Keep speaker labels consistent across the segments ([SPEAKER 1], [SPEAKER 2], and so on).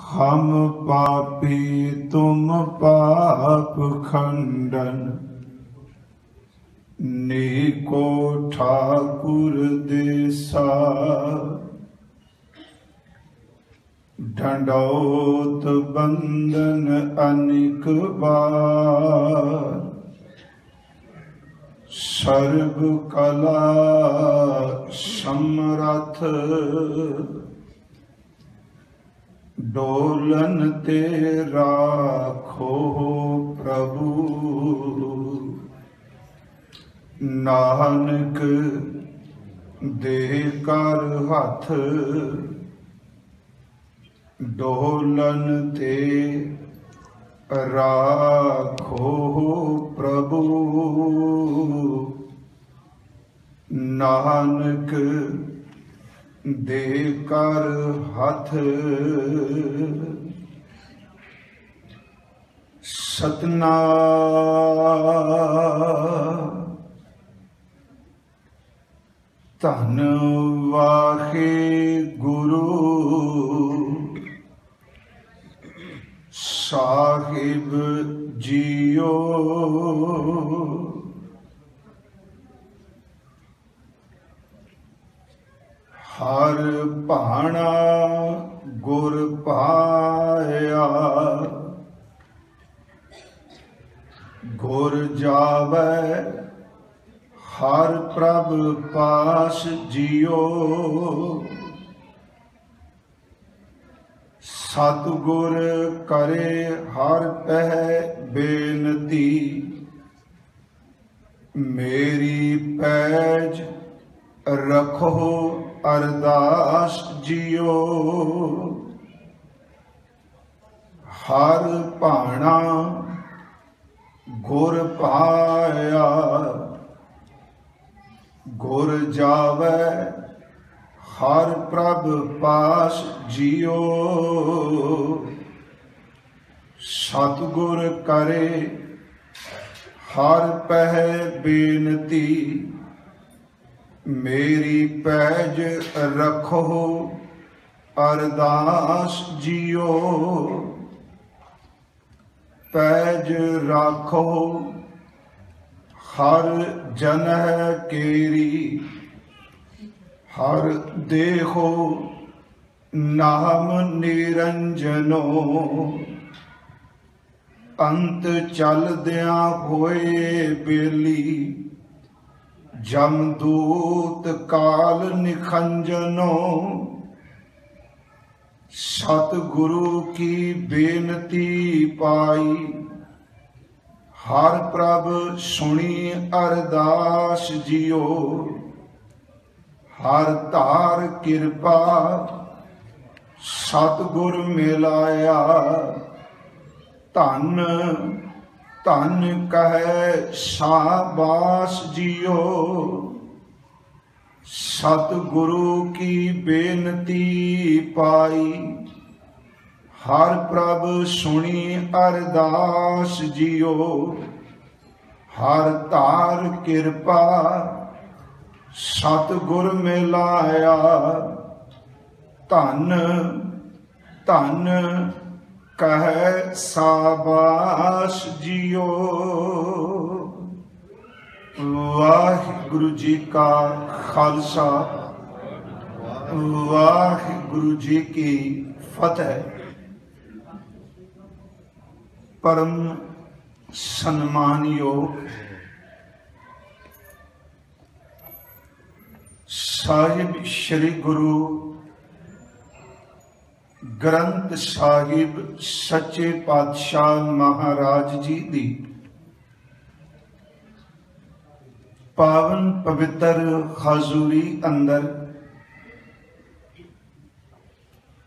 [SPEAKER 1] हम पापी तुम पाप खंडन, नीको ठाकुर देसा। ढंडौत बंदन अनेक बार, सर्व कला समरथ। डोलन ते राखो प्रभु, नानक दे कर हथ। डोलन ते राखो प्रभु, नानक दे कर हथ। सतनाम धन वाहे गुरु साहिब जियो। हर भाणा गुर पाया, गुर जावै हर प्रभ पास जियो। सतगुर करे हर पह बेनती, मेरी पैज रखो अरदास जियो। हर भाणा गुर पाया, गुर जावै हर प्रभ पास जियो। सतगुर करे हर पह बेनती, मेरी पैज रखो अरदास जियो। पैज राखो हर जनह केरी, हर देखो नाम निरंजनो। अंत चलदियां होए बेली, जमदूत काल निखंजनो। सतगुरु की बेनती पाई, हर प्रभ सुनी अरदास जियो। हर तार कृपा सतगुर मिलाया, धन धन कहे शाबाश जियो। सतगुरु की बेनती पाई, हर प्रभ सुनी अरदास जियो। हर तार कृपा सतगुर मिलाया, धन धन कहे शाबाश जियो। वाहिगुरु जी का खालसा, वाहिगुरु जी की फतेह। परम सम्मानयोग साहिब श्री गुरु ग्रंथ साहिब सच्चे पातशाह महाराज जी दी पावन पवित्र हजूरी अंदर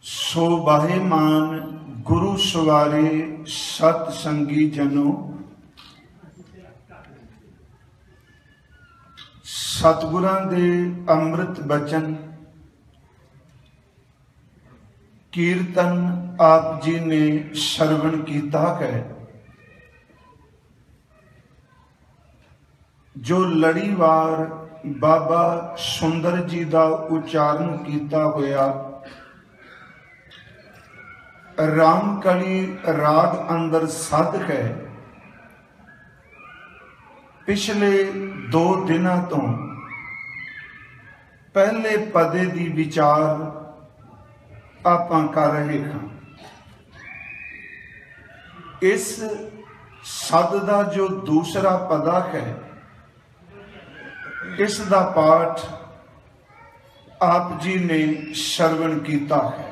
[SPEAKER 1] शोभायमान गुरु सवारे सतसंगी जनों, सतगुरां दे अमृत बचन कीर्तन आप जी ने श्रवण कीता है। जो लड़ीवार बाबा सुंदर जी का उच्चारण किया होया रामकली राग अंदर सद है। पिछले 2 दिनों तो पहले पदे दी विचार आपां कर रहे हैं। इस सद का जो दूसरा पदा है, इस दा पाठ आप जी ने श्रवण किया है।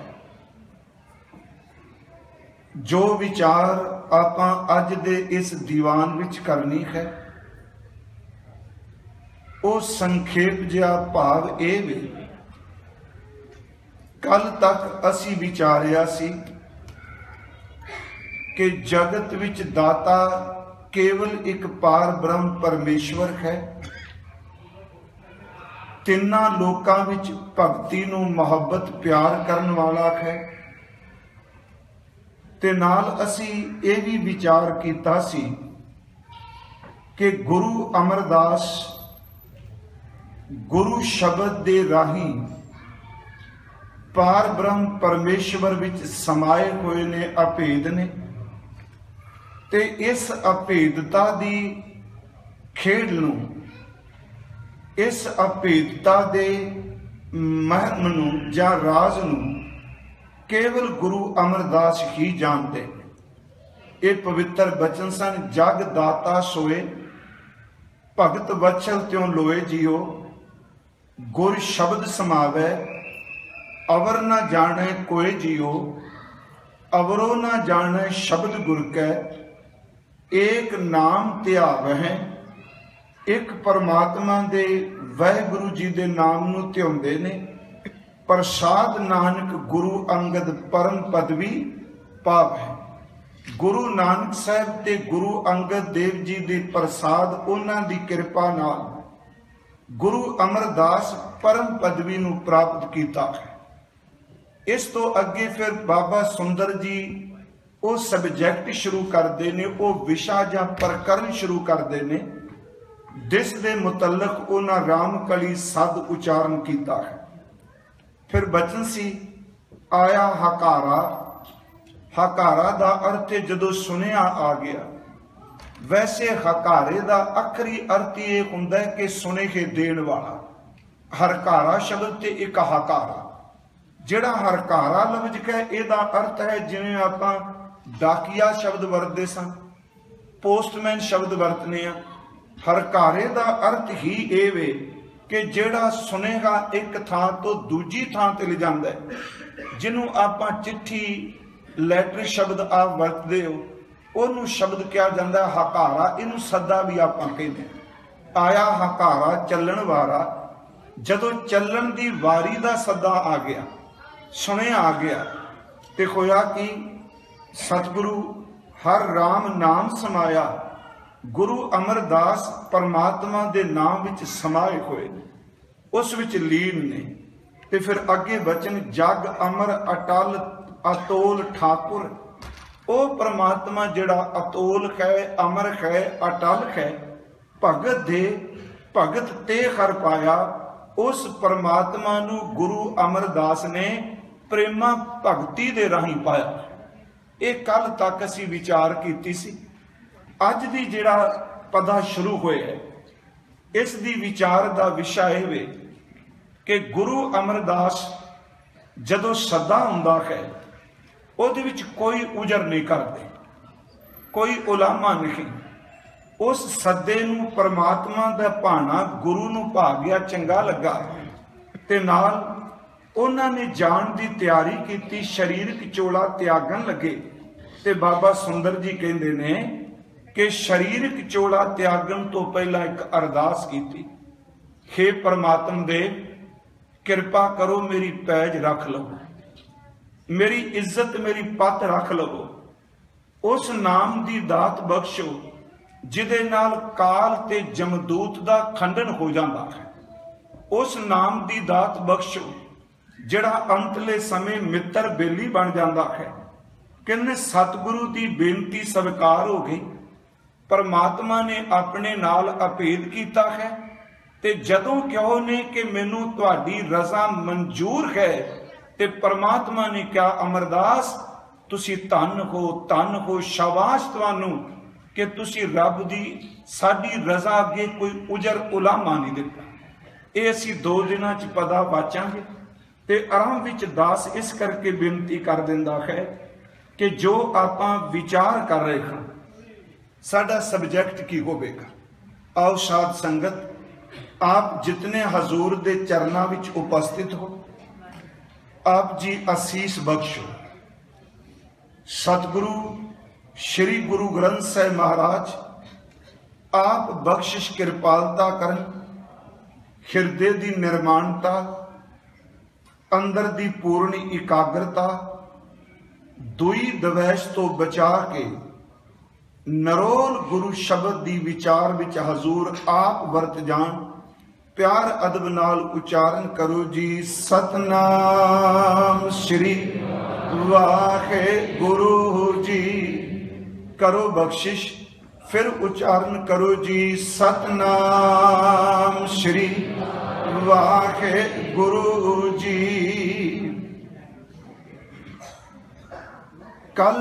[SPEAKER 1] जो विचार आपां अज दे इस दीवान विच करनी है, वो संखेप जिहा भाव ये वे। कल तक असी विचारिया सी कि जगत विच दाता केवल एक पार ब्रह्म परमेश्वर है। तिन्ना लोकां विच भगती नूं मुहब्बत प्यार करन वाला है। ते नाल असी ये भी विचार कीता सी कि गुरु अमरदास गुरु शब्द दे राही पार ब्रह्म परमेश्वर विच समाये हुए ने, अभेद ने। ते इस अभेदता दी खेड नूं, इस अभेदता दे महम नूं जां राज नूं केवल गुरु अमरदास ही जानते। ये पवित्र बचन सन, जग दाता सोए भगत वत्सल त्यों लोए जियो। गुर शब्द समावै अवर न जाने कोई जियो। अवरो न जाने शब्द गुर कै एक नाम ध्यावै। एक परमात्मा दे वाहिगुरु जी दे नाम नूं ध्याउंदे ने। प्रसाद नानक गुरु अंगद परम पदवी पावै। गुरु नानक साहब ते गुरु अंगद देव जी दे प्रसाद उन्हां दी कृपा नाल गुरु अमरदास परम पदवी नूं प्राप्त कीता है। इस तो अगे फिर बाबा सुंदर जी वो सबजैक्ट शुरू करते ने, वो विशा जां प्रकरण शुरू करते ने जिस दे मुतलक उन्हां रामकली सद उच्चारण किया है। फिर बचन सी आया हकारा। हकारा दा अर्थ जदों सुनिया आ गया। वैसे हकारे दा आखरी अर्थ ये हुंदा है कि सुनेखे देण वाला। हरकारा शब्द ते एक हकारा, जिहड़ा हरकारा लफ्ज है इहदा अर्थ है जिवें आपां डाकिया शब्द वरतदे सन, पोस्टमैन शब्द वरतने आ। हरकारे दा अर्थ ही ये वे कि जेड़ा सुनेगा एक थां तो दूजी थां ते ले जांदा है। जिन्हों आपां चिट्ठी लैटर शब्द आप वरतदे हो, उन्हों शब्द क्या जाता है हकारा। इनू सदा भी आपां कहंदे आया हकारा चलण वाला। जदों चलण दी वारी दा सदा आ गया, सुने आ गया, ते होया कि सतगुरु हर राम नाम समाया। गुरु अमरदास परमात्मा दे नाम विच समाये हुए, उस विच लीन ने। ते फिर अगे बचन जग अमर अटल अतोल ठाकुर। ओ परमात्मा जिहड़ा अतोल है, अमर है, अटल है, भगत दे भगत ते हर पाया। उस परमात्मा नूं गुरु अमरदास ने प्रेमा भगती दे राही पाया। ये कल तक असी विचार कीती सी। अज दी जिहड़ा पदा शुरू होया इस दी विचार दा विषय है वे कि गुरु अमरदास जदों सदा हुंदा है उहदे विच कोई उजर नहीं करते, कोई उलामा नहीं। उस सदे नूं परमात्मा दा भाना गुरु नूं भा गया, चंगा लगा, ते नाल उन्हां ने जाण दी तैयारी कीती। शरीरक चोला त्यागन लगे ते बाबा सुंदर जी कहंदे ने कि शरीरक चोला त्यागन तो पहला एक अरदास की, हे परमात्मा दे कृपा करो मेरी पैज रख लवो, मेरी इज्जत मेरी पत रख लवो। उस नाम दी दात बख्शो जिदे नाल काल ते जमदूत दा खंडन हो जाता है। उस नाम दी दात बख्शो जिहड़ा अंतले समय मित्र बेली बन जाता है। कहने सतगुरु दी बेनती स्वीकार हो गई। परमात्मा ने अपने नाल अभेद किया है ते जदों कहो ने कि मैनू तुहाडी रजा मंजूर है, ते परमात्मा ने कहा अमरदास तुसी धन हो, शाबाश तुहानू कि तुसी रब दी साडी रजा अगे कोई उजर उलामा नहीं दिता। ये असी 2 दिनां च पता वाचांगे। ते आराम विच दास इस करके बेनती कर दिंदा है कि जो आपां विचार कर रहे हैं साडा सबजैक्ट की होवेगा। आओ साध संगत, आप जितने हजूर दे चरनां विच उपस्थित हो, आप जी आसीस बख्शो। सतगुरु श्री गुरु ग्रंथ साहिब महाराज आप बख्शिश कृपालता करन, हिरदे दी निर्माणता, अंदर दी पूर्ण एकाग्रता, दुई दवैश तो बचा के नरोल गुरु शब्द दी विचार विच हजूर आप वरत जान। प्यार अदब नाल उचारण करो जी, सतनाम श्री वाहे गुरु जी। करो बख्शिश, फिर उच्चारण करो जी, सतनाम श्री वाहे गुरु जी। कल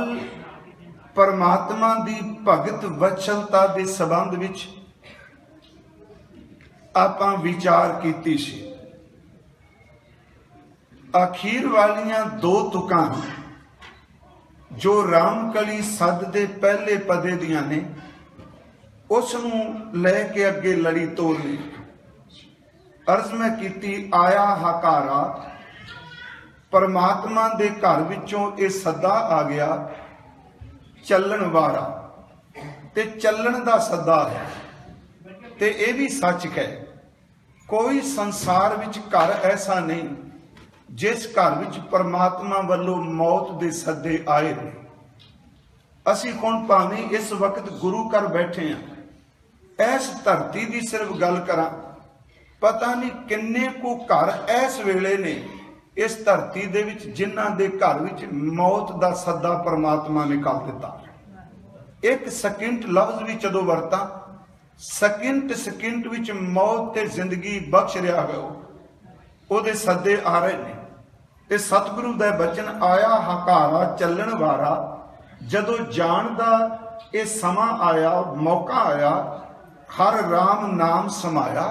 [SPEAKER 1] परमात्मा दी भगत वत्सलता दे संबंध विच आपां विचार कीती सी। आखिर वालियां 2 तुकां जो रामकली सद दे पहले पदे दियां ने उसनूं लैके अगे लड़ी तोड़नी। अर्ज मैं कीती आया हकारा, परमात्मा दे घर विचों ये सदा आ गया चलन वारा, ते चलन दा सदा है। ते ये भी सच है, कोई संसार विच घर ऐसा नहीं जिस घर विच परमात्मा वालों मौत दे सदे आए ने। असी हुण भावें इस वक्त गुरु घर बैठे हैं, इस धरती की सिर्फ गल करा, पता नहीं किन्ने को घर इस वेले ने इस धरती दे विच जिन्हां दे घर विच मौत दा सदा परमात्मा ने कर दिता। एक सकिंट लफ्ज भी जदों वरता, सकिंट विच मौत ते जिंदगी बख्श रहा है, ਉਹਦੇ सदे आ रहे ने। ते सतगुरु दा बचन आया हकारा चलन वारा, जदों जान दा ये समा आया, मौका आया, हर राम नाम समाया।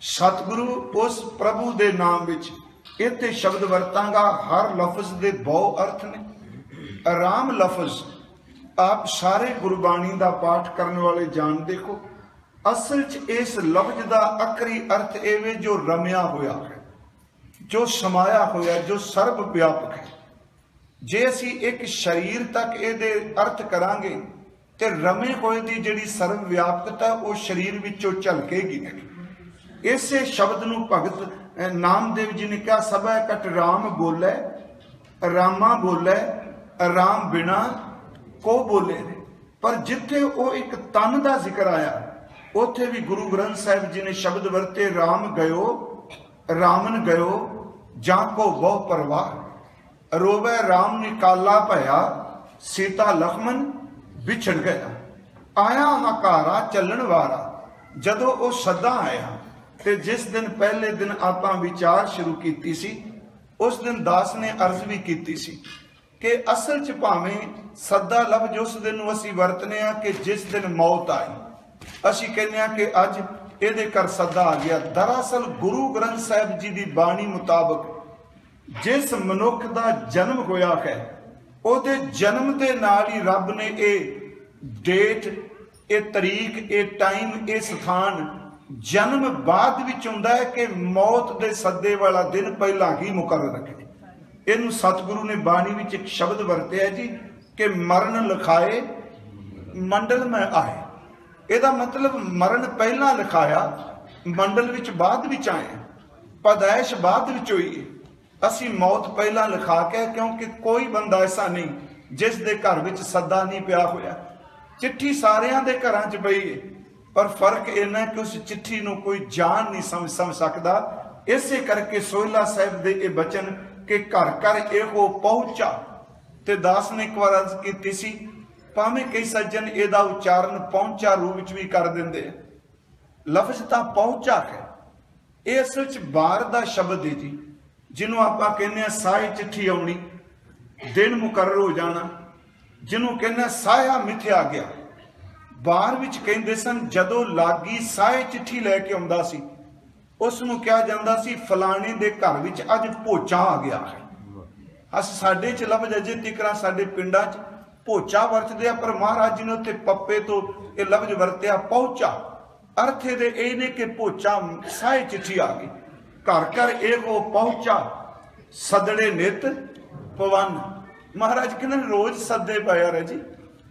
[SPEAKER 1] सतगुरु उस प्रभु दे नाम विच इत्थे शब्द वरतांगा, हर लफज दे बहु अर्थ ने। राम लफज आप सारे गुरबाणी दा पाठ करने वाले जान देखो, असल च इस लफ्ज दा आखरी अर्थ एवे जो रमिया होया है, जो समाया होया, जो सर्व व्यापक है। जे असी एक शरीर तक ये अर्थ करांगे ते रमे होए दी जिहड़ी सर्व व्यापकता वो शरीर विचों झलकेगी। इसे शब्द नूं भगत नामदेव जी ने कहा, सबा कट राम बोले, रामा बोले, राम बिना को बोले। पर जिथे वो एक तन का जिक्र आया, उथे भी गुरु ग्रंथ साहिब जी ने शब्द वरते, राम गयो रामन गयो जाको बहु परवाह, रोवे राम निकाला भया, सीता लक्ष्मण बिछड़ गया। आया हकारा चलन वारा, जदों वो सदा आया ते जिस दिन पहले दिन आपां विचार शुरू कीती सी, उस दिन दास ने अर्ज भी कीती सी कि असल च भावें सदा लफ्ज उस दिन असी वरतने आ कि जिस दिन मौत आई, असी कहने आ कि अज ਇਹਦੇ कर सदा आ गया। दरअसल गुरु ग्रंथ साहिब जी की बाणी मुताबक जिस मनुख का जन्म होया है, ਉਹਦੇ जन्म के नाल ही रब ने ये डेट, ये तरीक, ये टाइम, ये स्थान जन्म बाद विच हुंदा है कि मौत के सदे वाला दिन पहला ही मुकर्रर रखे। इनू सतगुरु ने बाणी विच एक शब्द वरतिया जी कि मरण लिखाए मंडल में आए। ਇਹਦਾ मतलब मरण पहला लिखाया, मंडल विच बाद विच आए, पैदाइश बाद विच होई है। असी मौत पहला लिखा के, क्योंकि कोई बंदा ऐसा नहीं जिस दे घर विच सदा नहीं पिया होया। चिट्ठी सारियां दे घरां च पई है, पर फर्क इन्ना कि उस चिट्ठी नूं कोई जान नहीं समझ सकदा। इसे करके सोहला साहिब दे ये बचन कि घर घर एहो पहुंचा, ते दास ने एक बार अर्ज कीती सी, भावें कई सज्जन ਇਹਦਾ उच्चारण पहुंचा रूप भी कर देंगे। लफ्ज तो पहुंचा है, ये असल च बार का शब्द है जी, जिन्हों आप कहने साए चिट्ठी आउनी, दिन मुकर्रर हो जाना, जिन्हों कहने साया मिथ्या गया। बार विच कहते सन जदों लागी साए चिट्ठी लैके आउंदा सी, उसनूं कहा जांदा सी फलाने दे घर विच अज भोचा आ गया है। अस साडे च लफ्ज अजे तिकरा साडे पिंडां च भोचा वरतदे आ, पर महाराज जी ने उत्थे पप्पे तो ये लफ्ज वरत्या पहुंचा। अर्थ दे ये ने कि भोचा साए चिट्ठी आ गई, घर घर एको पहुंचा, सदड़े नित पवन। महाराज कहने रोज सदे पाया रहे जी,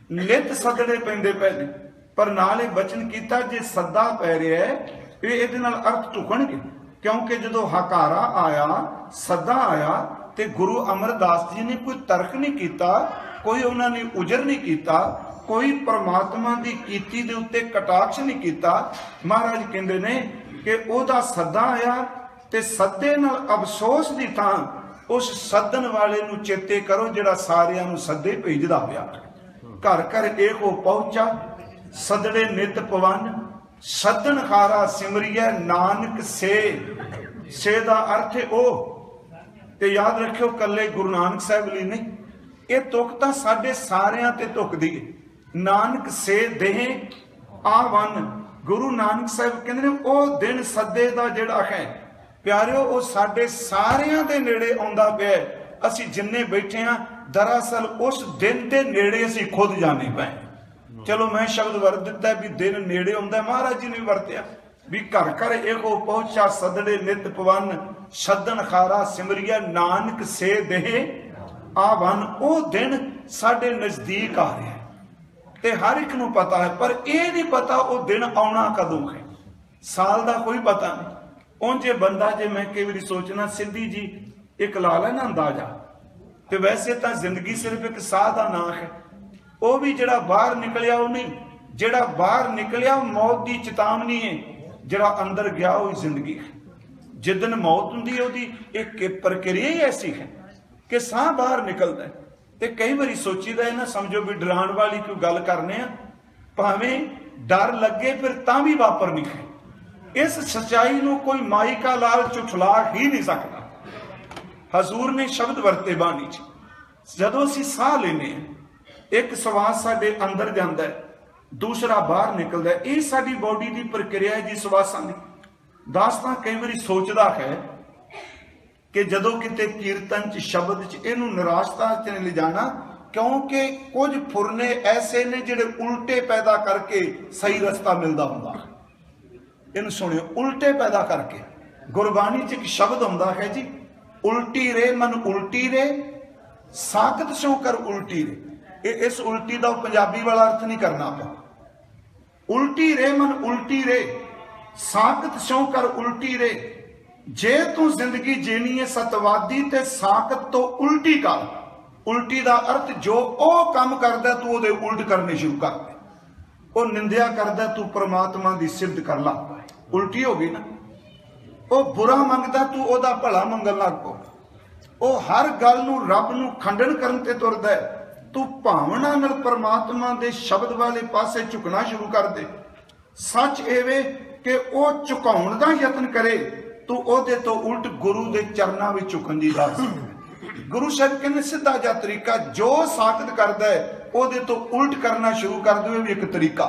[SPEAKER 1] नित सदड़े पैंदे पए ने, पर नाल बचन किया जे सदा पै रहा है ये अर्थ ढुकणगे, क्योंकि जो हकारा आया सदा आया तो गुरु अमरदास जी ने कोई तर्क नहीं किया, कोई उन्होंने उजर नहीं किया, कोई परमात्मा की कीती दे उत्ते कटाक्ष नहीं किया। महाराज कहते ने कि ओदा सदा आया ते सदे नाल अफसोस की थां उस सदन वाले नूं चेते करो जिहड़ा सारियां नूं सदे भेजदा पिया। घर घर एको पहुंचा, सदड़े नित पवन, सदन खारा सिमरिया नानक से दा अर्थ है ओ। ते याद रखियो कल्ले गुरु नानक साहब लिए नहीं, ये तुक तां साडे सारियां ते तुकदी है। नानक से देह आवन, गुरु नानक साहब कहंदे ने ओ दिन सदे दा जिहड़ा है प्यारिओ ओ साडे सारियां दे नेड़े आउंदा पिया। असीं जिन्ने बैठे हां दरअसल उस दिन दे नेड़े असीं खुद जाने पए। चलो मैं शब्द वरत दिता भी दिन नेड़े आउंदा, महाराज जी ने वरत्या भी घर घर एको पहुंचा, सदड़े नित पवन, सदन खारा सिमरिया नानक से देह आवन। ओ दिन साडे नजदीक आ रहा है ते हर एक नूं पता है, पर यह नहीं पता वो दिन आउणा कदों है, साल का कोई पता नहीं। उंजे बंदा जे मैं कई बार सोचना सिद्धि जी एक ला लेना अंदाजा, तो वैसे तो जिंदगी सिर्फ एक साह का नाम है, वो भी जड़ा बाहर निकलिया वो नहीं, जड़ा बाहर निकलिया मौत की चेतावनी है, जड़ा अंदर गया वो जिंदगी है। जिदन मौत होंदी है उसदी एक प्रक्रिया ही ऐसी है कि साह बाहर निकलता है। तो कई बार सोचीदा है ना, समझो भी डराण वाली कोई गल करने, भावें डर लगे फिर तां भी वापरनी है। इस सच्चाई को कोई माई का लाल झुठला ही नहीं सकता। हजूर ने शब्द वरते बाणी च, जदों असीं साह लेने एक सवास साडे अंदर जाता है, दूसरा बाहर निकलता है, ये साडी बॉडी की प्रक्रिया है जी सवासां दी। दास तां कई बार सोचदा है कि जदों किते कीर्तन च शब्द च इहनूं निराशता च ले जाना, क्योंकि कुछ फुरने ऐसे ने जिहड़े उल्टे पैदा करके सही रस्ता मिलता हुंदा। इहनूं सुणियो, उल्टे पैदा करके गुरबाणी च एक शब्द हुंदा है जी, उल्टी रे मन उल्टी रे, साकत स्यों कर उल्टी रे। इस उल्टी का पंजाबी वाला अर्थ नहीं करना आप। उल्टी रे मन उल्टी रे, साकत स्यों कर उल्टी रे। जे तू जिंदगी जीनी है सतवादी ते साकत तो उल्टी कर। उल्टी का अर्थ जो ओ काम करदा तू ओदे उल्ट करने शुरू कर दे। वो निंदिया करदा तू परमात्मा की सिद्ध कर ला, उल्टी हो गई ना। वो बुरा मंगदा तू ओदा भला मंगन लग पो। वो हर गल नूं रब नूं खंडन करन ते तुरदा है, तू भावना नाल परमात्मा दे शब्द वाले पासे झुकना शुरू कर दे। सच एवे कि वो झुकाउण दा यतन करे, तू ओदे तो उल्ट गुरु दे चरनां विच झुकण दी दास। गुरु साहब कहने सीधा जा तरीका, जो साकत करदा है ओदे तो उल्ट करना शुरू कर दो, भी एक तरीका।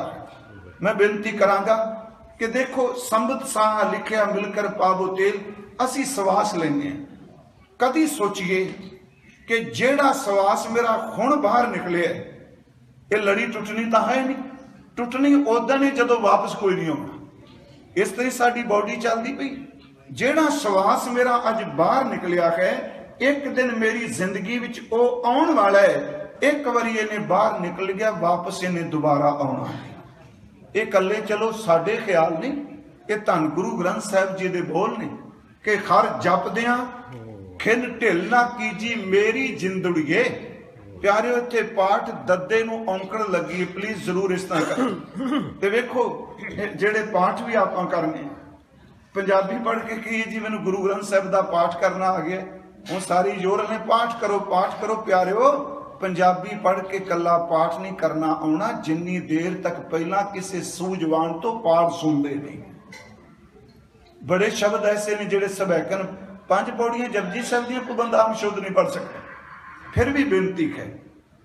[SPEAKER 1] मैं बेनती करांगा कि देखो, संबत साह लिखिया मिलकर पावो तेल, असी सवास लेंगे। कदी सोचिए कि जेड़ा सवास मेरा हुण बाहर निकले, ये लड़ी टुटनी तो है नहीं, टुटनी उदन ही जदों वापस कोई नहीं आना। इस तरह साडी बॉडी चलती पई। जेड़ा सवास मेरा अज बाहर निकलिया है, एक दिन मेरी जिंदगी विच ओ आउण वाला है। एक बारी इन्हें बाहर निकल गया, वापस इन्हें दोबारा आना है। ये कल्ले चलो साडे ख्याल नहीं, ये धन गुरु ग्रंथ साहिब जी दे बोल ने कि हर जपदियां खिन ढिल ना कीजी मेरी जिंदड़ीए। प्यारे इत्थे पाठ दद्दे नूं औंकड़ लगी है, प्लीज जरूर इस तरह करो। ते वेखो जेड़े पाठ भी आपां करने, पंजाबी पढ़ के कही जी मैनूं गुरु ग्रंथ साहिब दा पाठ करना आ गया, हुण सारी जोर ने पाठ करो प्यारिओ। पंजाबी पढ़ के कला पाठ नहीं करना आना, जिन्नी देर तक पहला किसी सूझवान तो पाठ सुनते नहीं। बड़े शब्द ऐसे ने जिहड़े सबैकन 5 पौड़ियां जपजी साहिब दी कोई बंदा आम शुद्ध नहीं पढ़ सकता। फिर भी बेनती है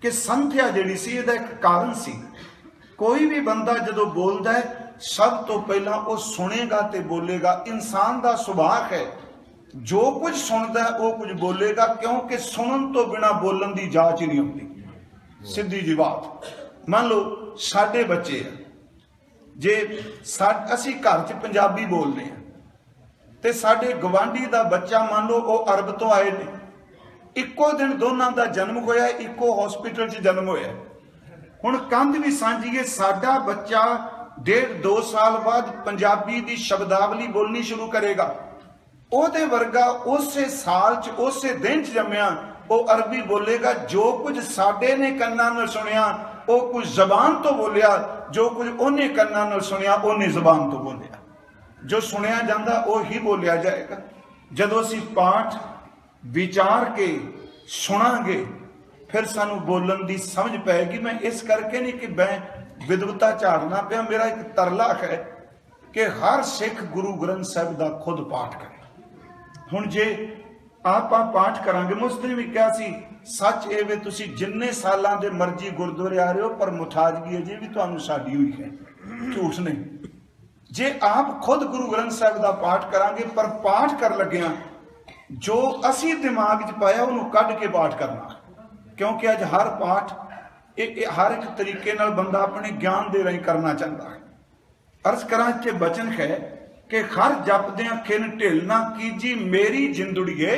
[SPEAKER 1] कि संथ्या जिहड़ी सी इहदा एक कारण सी। कोई भी बंदा जदों बोलदा है सब तो पहला वो सुनेगा ते बोलेगा। इंसान का सुभाव है जो कुछ सुनता है वो कुछ बोलेगा, क्योंकि सुनन तो बिना बोलन की जांच ही नहीं होती। सीधी जी बात। मान लो साडे बच्चे जे असी घर च पंजाबी बोलने हैं ते साडे गवांढी का बच्चा मान लो वो अरब तो आए ने, इक्को दिन दोनों का जन्म होया, इक्को हॉस्पिटल च जन्म होया। हुण कंध भी सांझी है, साडा बच्चा 1.5-2 साल बाद पंजाबी की शब्दावली बोलनी शुरू करेगा। ओदे वर्गा उसे साल च उसे दिन च जम्मिया वो अरबी बोलेगा। जो कुछ साडे ने कन्नां नाल सुनिया वो कुछ जबान तो बोलिया, जो कुछ उन्हें कन्नां नाल सुनिया उन्हें जबान तो बोलिया। जो सुनिया जाता वो ही बोलिया जाएगा। जदों असीं पाठ विचार के सुनांगे फिर सानू बोलन की समझ पैगी। मैं इस करके नहीं कि मैं विद्वता झाड़ना पिया, मेरा एक तरला है कि हर सिख गुरु ग्रंथ साहिब का खुद पाठ करे। हुण जे आप पाठ करांगे, मैं उस दिन भी कहा सी सच ये वे तुसी जिन्ने सालां दे मर्जी गुरुद्वारे आ रहे हो पर मुठाजगी अजे भी तुहानू साडी हुई है, झूठ नहीं। जे आप खुद गुरु ग्रंथ साहिब का पाठ करांगे पर पाठ कर लग्या जो असी दिमाग च पाया उन्होंने कढ़ के पाठ करना, क्योंकि अज हर पाठ हर एक तरीके नाल बंदा अपने ज्ञान दे रही करना चाहता है। अर्ज करा के बचन है कि हर जपद्या खिन ढिल ना कीजी मेरी जिंदड़िए,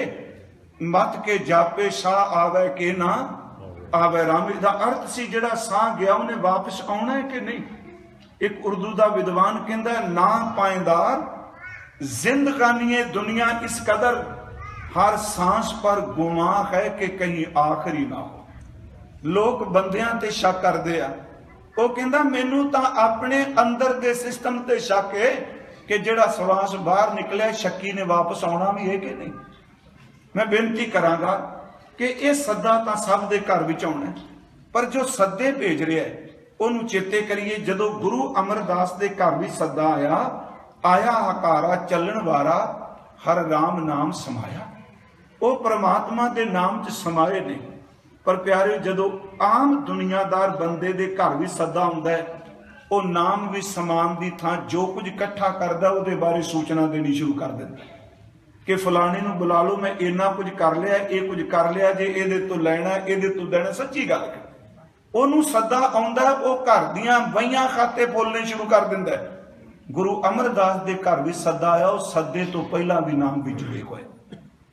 [SPEAKER 1] मत के जापे साह आवे के ना आवे राम। दा अर्थ सी जिहड़ा साह गया उन्हें वापस आना है कि नहीं। एक उर्दू का विद्वान कहता है ना पाएदार जिंदगानी दुनिया इस कदर, हर सांस पर गुमा है कि कहीं आखिरी ना हो। लोग बंदियां ते शक करते आ, वो कहता मैनू तो अपने अंदर के सिस्टम ते शक है कि जिहड़ा श्वास बाहर निकलिया शक्की ने वापस आना भी है कि नहीं। मैं बेनती करांगा कि यह सद्दा तो सब दे घर विच आउणा, पर जो सद्दे भेज रहा है उन्होंने चेते करिए। जदों गुरु अमरदास के घर भी सद्दा आया, आया हकारा चलन वारा हर राम नाम समाया। वो परमात्मा के नाम च समाये ने। पर प्यारे जदों आम दुनियादार बंदे दे घर भी सद्दा आउंदा है, वो नाम भी समान की थां जो कुछ इकट्ठा करदा उहदे बारे सूचना देनी शुरू कर दिंदा कि फलाने नूं बुला लो, मैं इन्ना कुछ कर लिया, ये कुछ कर लिया, जे इहदे तो लैना इहदे तो देना। सच्ची गल है, उहनूं सद्दा आउंदा वो घर दीआं वहियां खाते बोलने शुरू कर दिंदा है। गुरु अमरदास के घर भी सद्दा आया, उस सद्दे तो पहला भी नाम भी जुड़े हुए।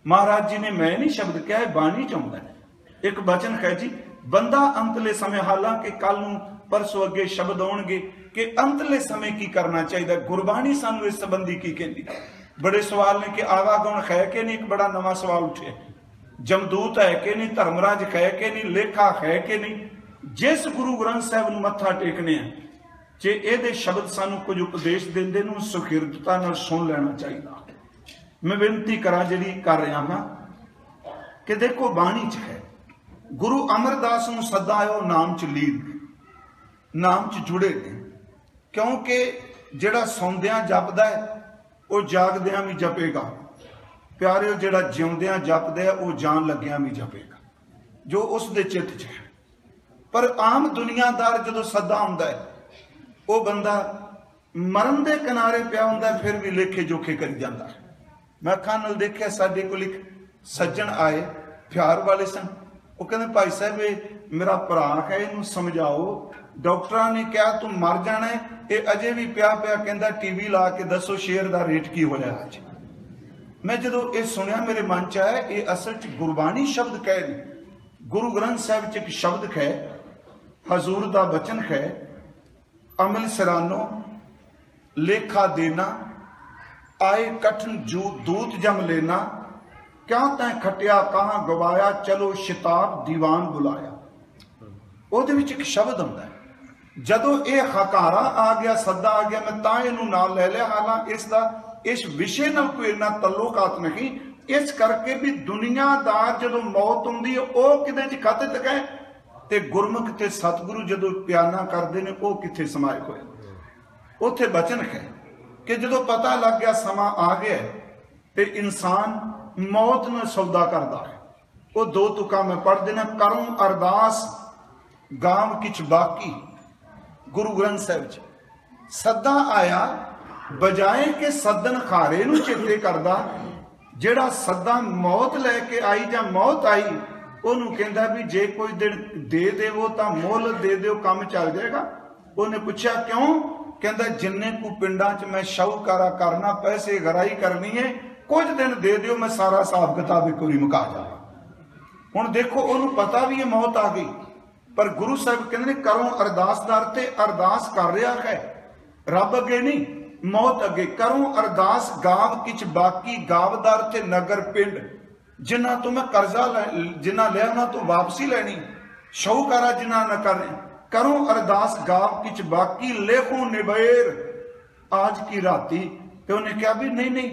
[SPEAKER 1] महाराज जी ने मैं नहीं शब्द कहा, बाणी चाहता है। एक बचन है जी, बंदा अंतले समय, हालांकि कल नूं परसों अगे शब्द आउणगे कि अंतले समय की करना चाहिए, गुरबाणी सानू इस संबंधी की कहती। बड़े सवाल ने कि आवागुण है कि नहीं, एक बड़ा नवा सवाल उठे, जमदूत है कि नहीं, धर्मराज है कि नहीं, लेखा है कि नहीं। जिस गुरु ग्रंथ साहिब नूं मत्था टेकने हैं, जे इहदे शब्द सानू कुछ उपदेश देंदे नूं सुखिरदता नाल सुन लेना चाहिए। मैं बेनती करा जिहड़ी कर रहा हाँ कि देखो बाणी च है गुरु अमरदास नूं सद्दा आयो नाम च लीन, नाम च जुड़े ने, क्योंकि जिहड़ा सौंदियां जपदा है वो जागदियां भी जपेगा। प्यारे जिहड़ा जिउंदियां जपदा है वो जान लग्गियां भी जपेगा, जो उसदे चित्त च है। पर आम दुनियादार जदों सद्दा आउंदा है वो बंदा मरण दे किनारे पिया हुंदा है, फिर भी लेखे जोखे करी जांदा है। मैं अखां नाल देखिया, साडे कोल एक सज्जन आए प्यार वाले सन, वो कहते भाई साहब ये मेरा भरा है, इनू समझाओ, डॉक्टर ने कहा तू मर जाना है, ये अजे भी पिया पिया कहता टीवी ला के दसो शेयर का रेट की होया अज। मैं जो ये सुनिया मेरे मन च आया, ये असल च गुरबाणी शब्द कह नहीं, गुरु ग्रंथ साहिब च एक शब्द है, हजूर का बचन है, अमल सरानो लेखा देना, आए कठन जू दूत जम लेना, क्या तैं खटिया कहां गवाया, चलो शिताब दीवान बुलाया। ਉਹਦੇ ਵਿੱਚ एक शब्द आंदा है, जदों ये हकारा आ गया, सद्दा आ गया, मैं तां इहनूं नाल लै लिया। हालांकि इसका इस विषय नाल कोई इन्ना तल्लुकात नहीं, इस करके भी दुनियादार जदों मौत हुंदी है वो किते च खत तक है, ते गुरमुख ते सतगुरु जदों प्याना करते हैं वो किथे समाये होए। उत्थे बचन है कि जो पता लग गया समा आ गया तो इंसान मौत न सौदा करता है। वो दो तुका मैं पढ़ देना, करूं अरदास गांव किच बाकी, गुरु ग्रंथ साहिब च सदा आया बजाए कि सदन खारे नूं चेते करदा। जेड़ा सदा मौत लैके आई जां मौत आई, उन्होंने कहता भी जे कोई दिन दे देवो तो मोहलत दे दो, काम चल जाएगा। उन्हें पूछा क्यों? कहता जिन्ने को पिंडा च मैं शाहूकारा करना, पैसे गराई करनी है, कुछ दिन दे दियो मैं सारा हिसाब किताब एक बारी मुका जाऊंगा। हुण देखो उन्होंने पता भी ये मौत आ गई, पर गुरु साहब कहते करो अरदास दर ते अरदास कर रहा है, रब अगे नहीं मौत अगे। करो अरदास गाव किच बाकी, गावदार ते नगर पिंड, जिन्ना तो मैं कर्जा जिन्ना लिया उन्होंने तो वापसी लैनी, शाहूकारा जिन्ना न करने। करो अरदास गाव किच बाकी, लेखो निबेर आज की राती। तो उन्हें कहा भी नहीं नहीं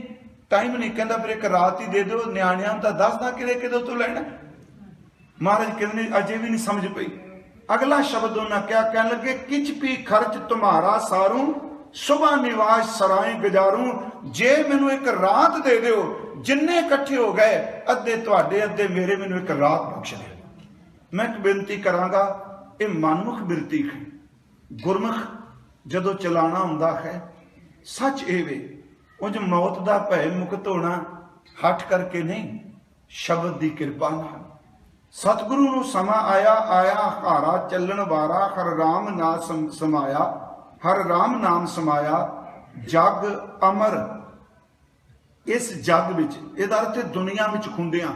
[SPEAKER 1] टाइम नहीं, कहता फिर एक रात ही दे दो, न्याणियां तो दसदा कि तो लेना। महाराज कहते अजे भी नहीं समझ पई। अगला शब्द उन्हें क्या कह लगे, किच भी खर्च तुम्हारा सारू, सुबह निवास सराय गुजारू। जे मैनू एक रात दे दो, जिन्ने इकट्ठे हो गए अद्धे तुहाडे अद्धे मेरे, मैनू एक रात बख्श दे। मैं एक बेनती करांगा, ये मनमुख बिरती है। गुरमुख जदों चलाना हुंदा है, सच ये वे उंज मौत का भय मुक्त होना हट करके नहीं, शब्द की कृपा नाल। सतगुरु नूं समा आया, आया हारा चलन वारा, हर राम नाम समाया, हर राम नाम समाया। जग अमर, इस जग विच इहदा अर्थ दुनिया विच खुंडिया।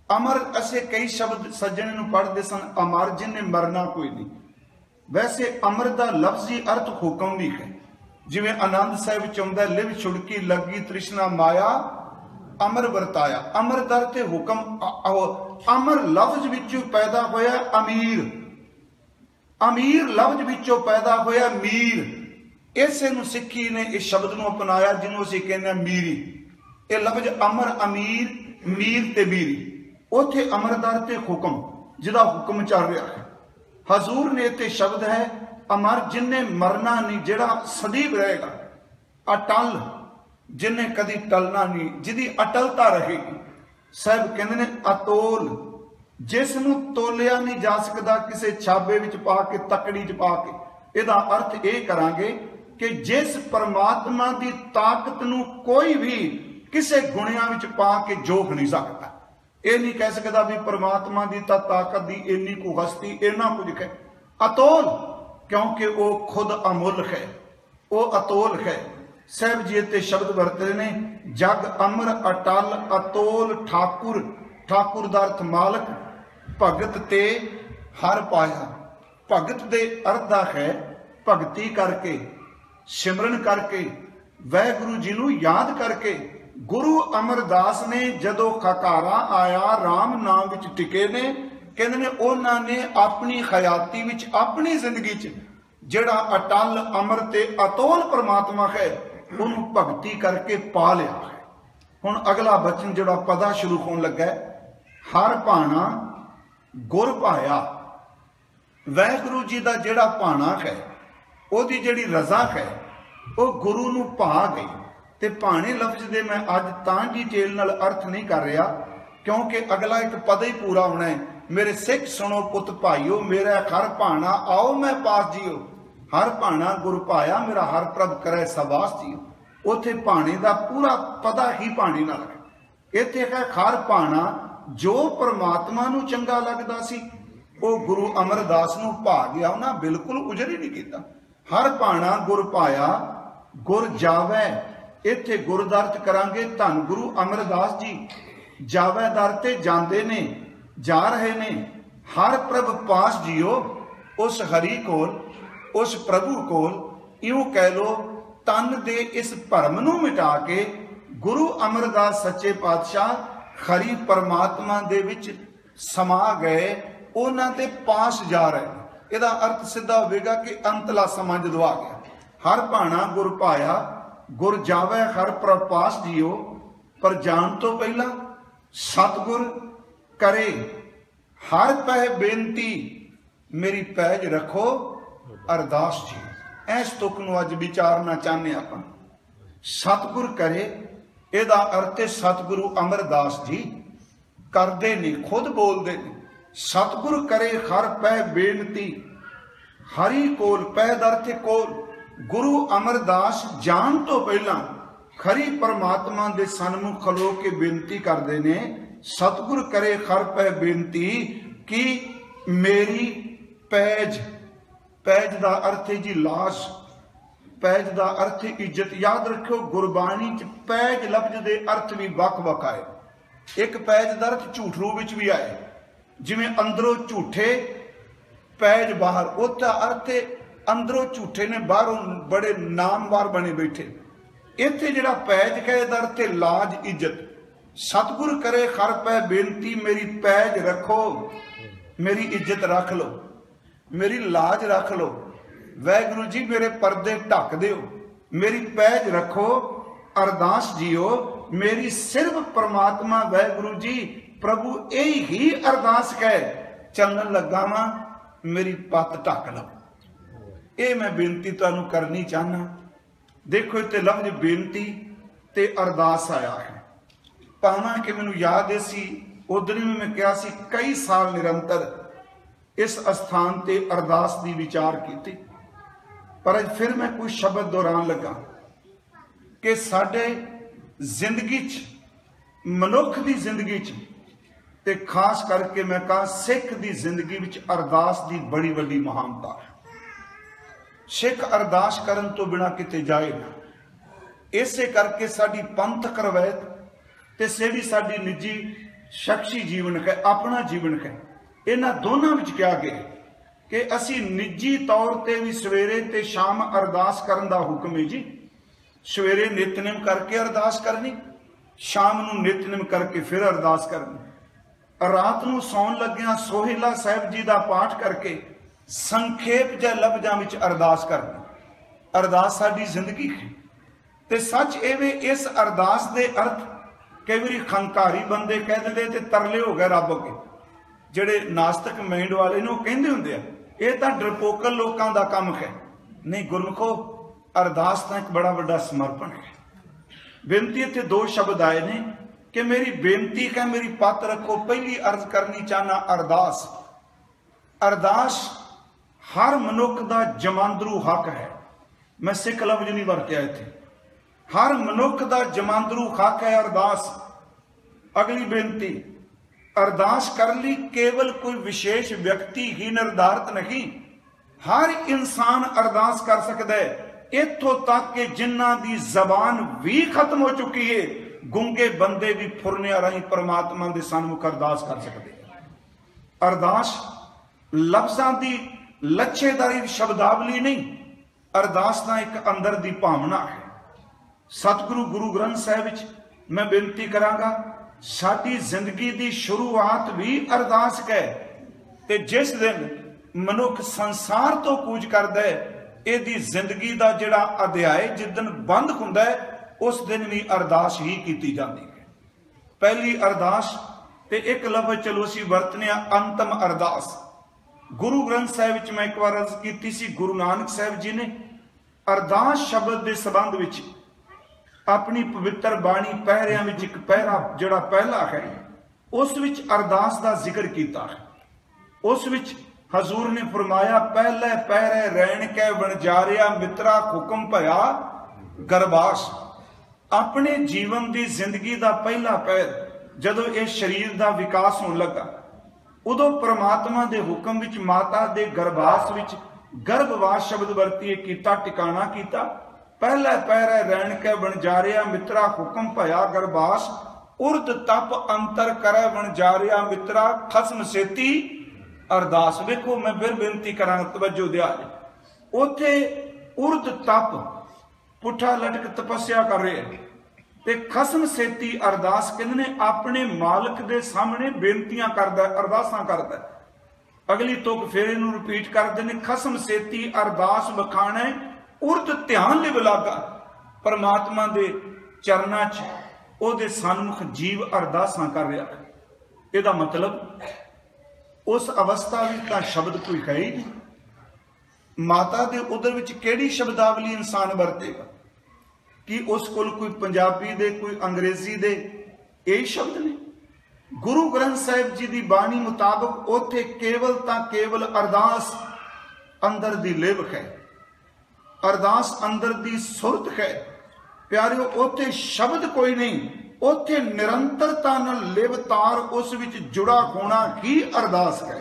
[SPEAKER 1] अमर असे कई शब्द सज्जन नूं पढ़दे सन, अमर जिन्हें मरना कोई नहीं। वैसे अमर का लफ्जी अर्थ हुक्म भी है, जिवें आनंद साहिब च आउंदा, लिव छुड़की लगी तृष्णा माया, अमर वरताया। अमर दर ते हुक्म, अमर लफ्ज विचों पैदा होया अमीर, अमीर लफ्ज विचों पैदा होया मीर। इसे नूं सिक्खी ने इस शब्द नूं अपनाया जिन्हों असीं कहने मीरी। ये लफ्ज अमर अमीर मीर ते मीरी, उथे अमर दर ते हुक्म, जिहदा हुक्म चल रहा है। हजूर ने ते शब्द है अमर, जिन्हें मरना नहीं, जिहड़ा सदैव रहेगा। अटल, जिन्हें कदी टलना नहीं, जिहदी अटलता रहेगी। साहब कहते ने अतोल, जिसनूं तोलिया नहीं जा सकता किसी छाबे विच पा के, तकड़ी च पा के। इहदा अर्थ ये करांगे कि जिस परमात्मा की ताकत नूं कोई भी किसी गुणियां विच पा के जोख नहीं सकता। यह नहीं कह सकता भी परमात्मा की ताकत की इन्नी को हस्ती इन्ना कुछ है। अतोल, क्योंकि वो खुद अमुल है, वो अतोल है। साहब जी इत्थे शब्द वरते ने, जग अमर अटल अतोल ठाकुर। ठाकुर दा अर्थ मालक, भगत ते हर पाया। भगत दे अर्थ दा है भगती करके, सिमरन करके, वाहिगुरु जी नूं याद करके। गुरु अमरदास ने जदों खकारा आया, राम नाम विच टिके ने, कहंदे ने उन्हां ने अपनी हयाती विच, अपनी जिंदगी च जिहड़ा अटल अमर ते अतोल परमात्मा है, उन्होंने भगती करके पा लिया है। हुण अगला बचन जिहड़ा पदा शुरू होने लगा है, हर भाना गुर पाया। वाहिगुरु जी का जिहड़ा भाना है, उहदी जिहड़ी रजा है, वो गुरु नूं भा गई। ते भाने लफ्ज दे मैं अज तां डिटेल नाल अर्थ नहीं कर रहा, क्योंकि अगला एक पद ही पूरा होना है। मेरे सिख सुनो पुत भाईओ, मेरा हर भाना आओ मैं पास जियो। हर भाना गुर पाया, मेरा हर प्रभ करे सवास जियो। उथे भाने का पूरा पदा ही भाने नाल है। इत्थे है हर भाना जो परमात्मा नूं चंगा लगदा सी, वो गुरु अमरदास नूं भा गया, उन्हें बिल्कुल उजर ही नहीं किया। हर भाना गुर पाया, गुर जावै। इत्थे गुर दा अर्थ करांगे धन गुरु अमरदास जी। जावै दर ते जांदे ने, जा रहे ने। हर प्रभ पास जियो, उस हरि कोल, उस प्रभु कोल। इउं कह लो तन दे इस भरम नूं मिटा के गुरु अमरदास सच्चे पातशाह खरी परमात्मा दे विच समा गए, उन्हां दे पास जा रहे। इहदा अर्थ सीधा होवेगा कि अंतला समा जदों आ गया। हर भाना गुर पाया, गुर जावै हर प्रपास जियो। पर जान तो पहला सतगुर करे हर पह बेनती, मेरी पैज रखो अरदास जी। इस तुक नूं अज विचारना चाहते आपां। सतगुर करे, ਇਹਦਾ अर्थ है सतगुरु अमरदास जी करते ने, खुद बोलते ने। सतगुर करे हर पै बेनती, हरि कोल पै दर्थ कोल। गुरु अमरदास जान तो पहला खरी परमात्मा दे सन्मुख खलो के बेनती करते ने। सतगुर करे हर पै बेनती कि मेरी पैज, पैज का अर्थ है जी लाश, पैज का अर्थ इज्जत। याद रखो गुरबाणी च पैज लफ्ज के अर्थ भी वख-वख आए। एक पैज का अर्थ झूठ रूप विच भी आए, जिवें अंदरों झूठे पैज बाहर, उसका अर्थ अंदरों झूठे ने बाहरों बड़े नामवार बने बैठे। इत्थे जिहड़ा पैज कहे दा अर्थ लाज इज्जत। सतगुर करे हर पै बेनती मेरी पैज रखो, मेरी इज्जत रख लो, मेरी लाज रख लो। वाहिगुरू जी मेरे परदे ढक दिओ, मेरी पैज रखो। अरदास जियो मेरी सिर्फ परमात्मा वाहिगुरू जी प्रभु यही ही अरदास कहे चलन लगा वा, मेरी पत ढक लो। ये मैं बेनती तुहानू करनी चाहना। देखो इत्ते लफ्ज बेनती ते अरदास आया है। भावां कि मैनू याद है सी उधर भी मैं कहा सी कई साल निरंतर इस स्थान ते अरदास दी विचार की, पर अज फिर मैं कुछ शब्द दोहरान लगा कि साडे जिंदगी च मनुख दी जिंदगी च ते खास करके मैं कहा सिख दी जिंदगी विच अरदास दी बड़ी वड्डी महानता है। सिख अरदास करन तो बिना किते जाए ना। इसे करके साडी पंथक रवायत ते सेड़ी साडी निजी शख्सी जीवन है, अपना जीवन है, इन्हां दोनों विच क्या गया कि असी निजी तौर पर भी सवेरे ते शाम अरदास करन दा हुक्म है जी। सवेरे नितनेम करके अरदास करनी, शाम नूं नितनेम करके फिर अरदास करनी, रात नूं सौन लग्या सोहेला साहिब जी दा पाठ करके संखेप जा लफ्जां विच अरदास करनी। अरदास साडी जिंदगी है। ते सच एवे इस अरदास दे अर्थ कई बारी खंकारी बंदे कह दिंदे ते तरले हो गए रब अगे। जिहड़े नास्तिक माइंड वाले ने कहंदे हुंदे आ ये तो डरपोकल लोगों का काम है। नहीं गुरमुखो, अरदास तो एक बड़ा बड़ा समर्पण है। बेनती इत्थे दो शब्द आए ने कि मेरी बेनती है मेरी पत रखो। पहली अर्ज करनी चाहना अरदास। अरदास हर मनुख का जमांदरू हक है। मैं सिख लफ्ज नहीं वरत्या इत्थे। हर मनुख का जमांदरू हक है अरदास। अगली बेनती अरदास कर ली केवल कोई विशेष व्यक्ति ही निर्धारित नहीं, हर इंसान अरदास कर सकता है। इत्थों तक कि जिन्हां दी जबान भी खत्म हो चुकी है, गुंगे बंदे भी फुरनिया राही परमात्मा दे सन्मुख अरदास कर सकते हैं। अरदास लफ्जां दी लच्छेदारी शब्दावली नहीं, अरदास दा एक अंदर दी भावना है। सतगुरु गुरु ग्रंथ साहिब विच मैं बेनती करांगा साडी जिंदगी की शुरुआत भी अरदास है। ते जिस दिन मनुख संसार तो कूच करता है, यदी जिंदगी का जिहड़ा अध्याय जिस दिन बंद हुंदा है उस दिन भी अरदास ही की जाती है। पहली अरदास ते एक लफ्ज चलो असीं वरतने अंतम अरदास। गुरु ग्रंथ साहिब विच मैं एक बार अर्ज की सी, गुरु नानक साहिब जी ने अरदास शब्द के संबंध विच अपनी पवित्र बाणी पहरियां विच एक पहरा जिहड़ा पहला है उस विच अरदास का जिक्र किया है। उस विच हजूर ने फरमाया पहले पहरे रैन कै वणजारिया मित्रा हुक्म भया गरबास। अपने जीवन की जिंदगी का पहला पैर जदों इस शरीर का विकास होने लगा उदों परमात्मा के हुक्म विच माता के गर्भास विच गर्भवास शब्द वरतीए किया, टिकाणा किया। पहले पैरे रैन कै वणजारिया मित्रा हुक्म भया गरबास। उर्द तप अंतर करे वणजारिया मित्रा खसम सेती अरदास। देखो मैं फिर बेनती करा तवज्जो दिया, उथे उर्द तप पुठा लटक तपस्या कर रहे हैं ते खसम सेती अरदास कहने अपने मालक दे सामने बेनतियां करदा, अरदासां करदा। अगली तुक फिर इनू रिपीट करते हैं खसम सेती अरदास बखाने उर्द ध्यान लिव लागा। परमात्मा दे चरना च ओदे सन्मुख जीव अरदासां कर रहा। इहदा मतलब उस अवस्था में तां शब्द कोई है ही नहीं। माता दे उदर विच केड़ी शब्दावली इंसान वरतेगा। कि उस कोल कोई पंजाबी दे कोई अंग्रेजी दे यही शब्द ने? गुरु ग्रंथ साहिब जी की बाणी मुताबक उथे केवल तां केवल अरदास अंदर दी लिवक है, अरदास अंदर दी सुरत है। प्यारिओ उथे शब्द कोई नहीं, उथे निरंतरता नाल लिवतार उस विच जुड़ा होना ही अरदास है।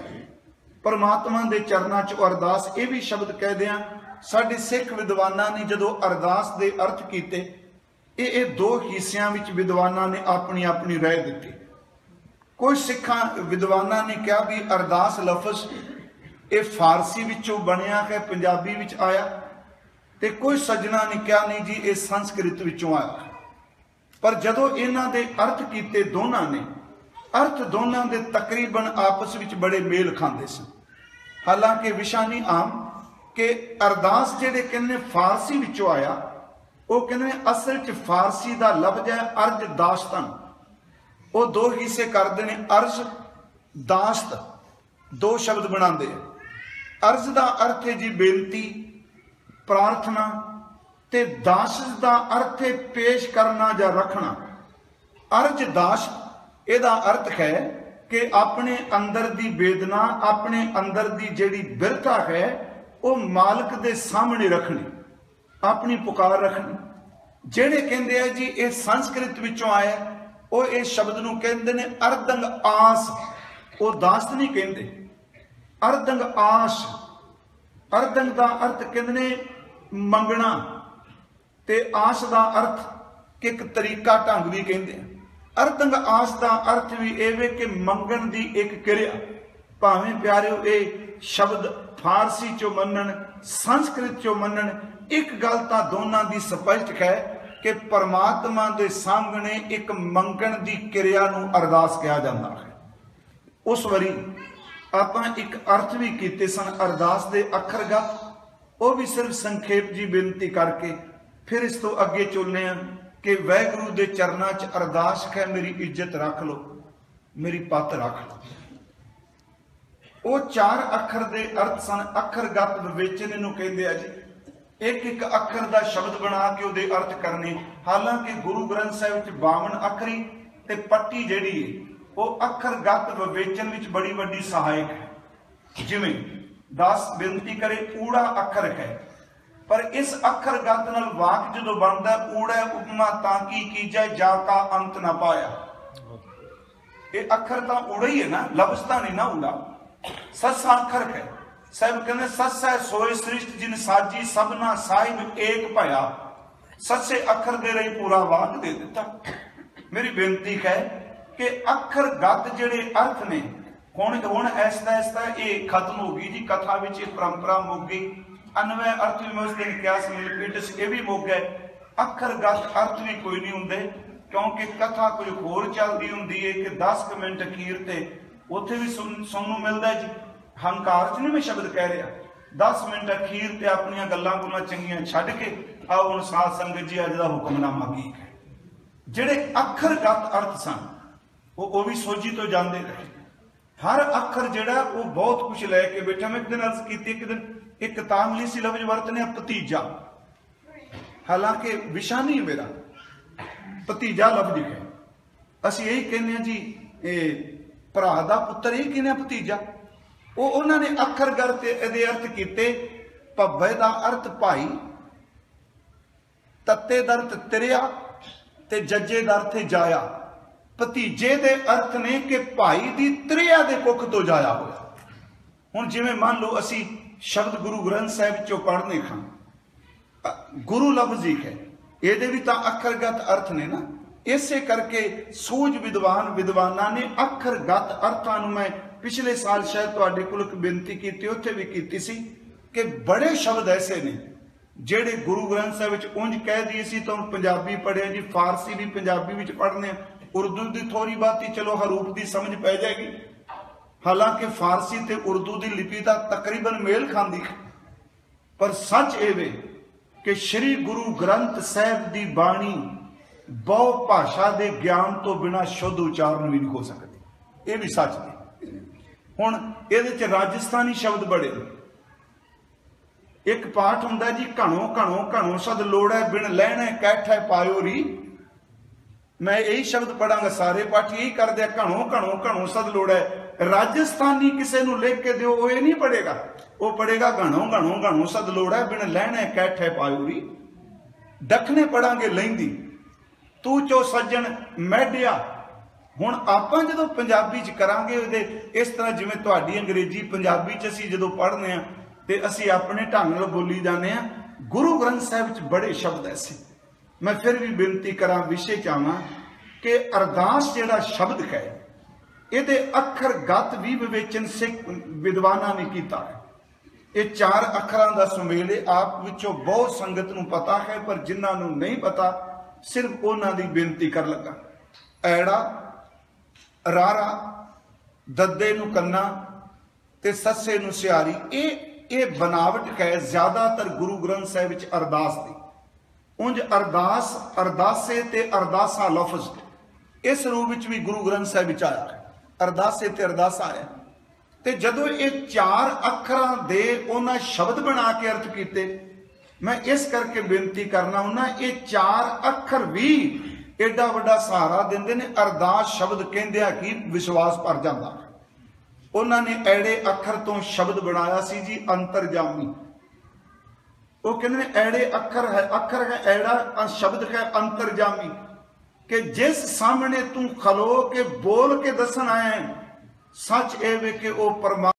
[SPEAKER 1] परमात्मा दे चरनां च अरदास ये भी शब्द कह दिया। साडे सिख विद्वानां ने जदों अरदास दे अर्थ कीते, ये दो हिस्सियां विच विद्वानां ने अपनी अपनी राय दित्ती। कोई सिखां विद्वानां ने कहा भी अरदास लफज ये फारसी विचों बनिया है, पंजाबी विच आया, ते कोई सज्जना ने कहा नहीं जी ये संस्कृत विचों आया। पर जदों इन्हां दे अर्थ कीते दोनां ने, अर्थ दोनां दे तकरीबन आपस विच बड़े मेल खांदे सन। हालांकि विशा नहीं आम कि अरदास जिहड़े कहने फारसी विचों आया, वो कहने असल च फारसी दा लफ्ज है अर्ज दाश्तन। वो दो हिस्से करते हैं, अर्ज दाश्त, दो शब्द बनाते हैं। अर्ज का अर्थ है जी बेनती प्रार्थना, ते दाश्त का अर्थ है पेश करना या रखना। अर्ज दाश्त एदा अर्थ है कि अपने अंदर की वेदना, अपने अंदर की जिहड़ी बिरता है वो मालिक दे सामने रखनी, अपनी पुकार रखनी। जेड़े कहते हैं जी ये संस्कृत विचों आया, वो इस शब्द नूं कहंदे ने अर्दंग आस, वो दास्त नहीं कहते, अर्दंग आस। अर्दंग का अर्थ कहंदे ने मंगना, ते आस का अर्थ एक तरीका ढंग भी कहते हैं। अर्दंग आस का अर्थ भी एवे कि मंगण की एक क्रिया। भावें प्यारिओ ये शब्द फारसी चो मनन, संस्कृत चो मनन, एक गल तां दोनां दी स्पष्ट है कि परमात्मा दे सामने एक मंगण की क्रिया नूं अरदास कहा जाता है। उस वारी आपां एक अर्थ भी कीते सन अरदास दे अखरगत, वो भी सिर्फ संखेप जी बेनती करके फिर इस तो अगे चलने कि वाहिगुरू दे चरनां च अरदास है मेरी इज्जत रख लो, मेरी पत रख लो। वो चार अखर दे अर्थ सन। अखरगत विवेचन इहनूं कहंदे आ जी, एक एक अखर का शब्द बना के उहदे अर्थ करने। हालांकि गुरु ग्रंथ साहिब च 52 अखरी ते पट्टी जिहड़ी है वो अखरगत विवेचन विच बड़ी वड्डी सहायक है। जिवें 10 बेनती करे ऊड़ा अखर है, पर इस अखरगत नाल वाक जदों बनदा ऊड़ा उपमा ताकी कीजै जा का अंत ना पाया। ये अखर तां ऊड़ा ही है ना, लफ्ज़ तां नहीं ना ऊड़ा। ससा अखर है। साहिब कहते सस है सोए सृष्ट जिन साजी सबना साहिब एक भया। ससे अखर दे रही पूरा वाक दे दिता। मेरी बेनती है कि अखर गत जेड़े अर्थ ने हुण ऐसा ऐसा ये खत्म हो गई जी। कथा विच परंपरा मुक गई। अनवय अर्थ भी मैं उस दिन क्या मिलपीट ये भी मुक गए। अखर गत अर्थ भी कोई नहीं होंगे, क्योंकि कथा कुछ होर चलती होंगी है कि 10 मिनट अखीर ते उत्थे भी सुनने मिलता है जी। हंकार च नहीं मैं शब्द कह रहा, 10 मिनट अखीर ते अपनियां गल्लां गुल्लां चंगियां छड्ड के आओ हुण साध संगत जी अज दा हुक्मनामा की है। जिहड़े अखरगत अर्थ सन वो भी सोझी तो जाते रहे। हर अखर जिहड़ा वो बहुत कुछ लैके बैठा। मैं एक दिन अर्ज की, एक दिन एक किताब ली सी लफ्ज वरतने भतीजा, हालांकि विशा नहीं मेरा, भतीजा लफ्ज है। असीं यही कहने जी भरा दा पुत्तर यही कहने भतीजा। वो उन्होंने अखरगत दे अर्थ किते। भब्बे का अर्थ भाई, तत्ते दा अर्थ तिरिया, ते जज्जे दा अर्थ जाया। भतीजे दे अर्थ ने कि भाई दी त्रिया दे कुख तो जाया होया। हुण जिवें मान लो असी शब्द गुरु ग्रंथ साहिब चो पढ़ने खां, गुरु लफ्ज ही है, ये भी तां अखरगत अर्थ ने ना। इसे करके सूझ विद्वानां ने अखरगत अर्थां नूं मैं पिछले साल शायद तुहाडे कोल एक बेनती की, उत्थे भी की सी कि बड़े शब्द ऐसे ने जेड़े गुरु ग्रंथ साहिब विच उंज कह दिए सी तो पंजाबी पढ़िया जी, फारसी भी पंजाबी विच पढ़ने, उर्दू की थोड़ी बाती चलो हरूप की समझ पै जाएगी। हालांकि फारसी ते उर्दू की लिपि का तकरीबन मेल खांदी, पर सच एवे कि श्री गुरु ग्रंथ साहिब की बाणी बहु भाषा के ज्ञान तो बिना शुद्ध उच्चारण भी नहीं हो सकती। ये भी सच है। हुण इहदे च राजस्थानी शब्द बड़े, एक पाठ हुंदा जी, घणो घणो घणो सद लोड़ै बिन लैणे कैठै पायो री। मैं यही शब्द पढ़ांगा, सारे पाठी यही कर दिया, घणो घणो घणो सद लोड़ै। राजस्थानी किसी नूं लिख के दिओ वो ये नहीं पढ़ेगा, वो पढ़ेगा घणो घणो घणो सद लोड़ै बिन लैणे कैठै पायो री। दखने पढ़ांगे लैंदी तू चो सज्जन मैडिया। हुण आपां जदों पंजाबी च करांगे इस तरह जिवें तुहाडी अंग्रेजी पंजाबी च असीं जदों पढ़ने आ ते असीं अपने ढंग नाल बोली जाने आ। गुरु ग्रंथ साहिब च बड़े शब्द ऐसे। मैं फिर भी बेनती करां, विषय च आवां कि अरदास जिहड़ा शब्द है इहदे अखर गत भी विवेचन सिख विद्वानां ने कीता है। ये 4 अखरां दा सुमेल है। आप विचों बहुत संगत नूं पता है, पर जिन्हां नूं नहीं पता सिर्फ उन्हां दी बेनती कर लगा। ऐड़ा, रारा, दद्दे नूं कन्ना ते सस्से नूं सियारी, ये बनावट है ज्यादातर गुरु ग्रंथ साहिब विच अरदास दी। उंज अरदास, अरदासे ते अरदासा लफज इस रूप विच भी गुरु ग्रंथ साहिब विच आया है। अरदासे ते अरदासा आया ते जदों ये 4 अखरां दे उन्हां शब्द बना के अर्थ कीते। मैं इस करके बेनती करना हुन्ना, ये 4 अखर भी एडा वड्डा सहारा दिंदे ने। अरदास शब्द कहंदिया कि विश्वास भर जांदा। उन्होंने ऐड़े अखर तो शब्द बनाया सी जी अंतरजामी। वो कहते हैं ऐड़े अखर है ऐड़ा शब्द है अंतरजामी, कि जिस सामने तू खलो के बोल के दसन आए सच ए वे कि वो परमात्मा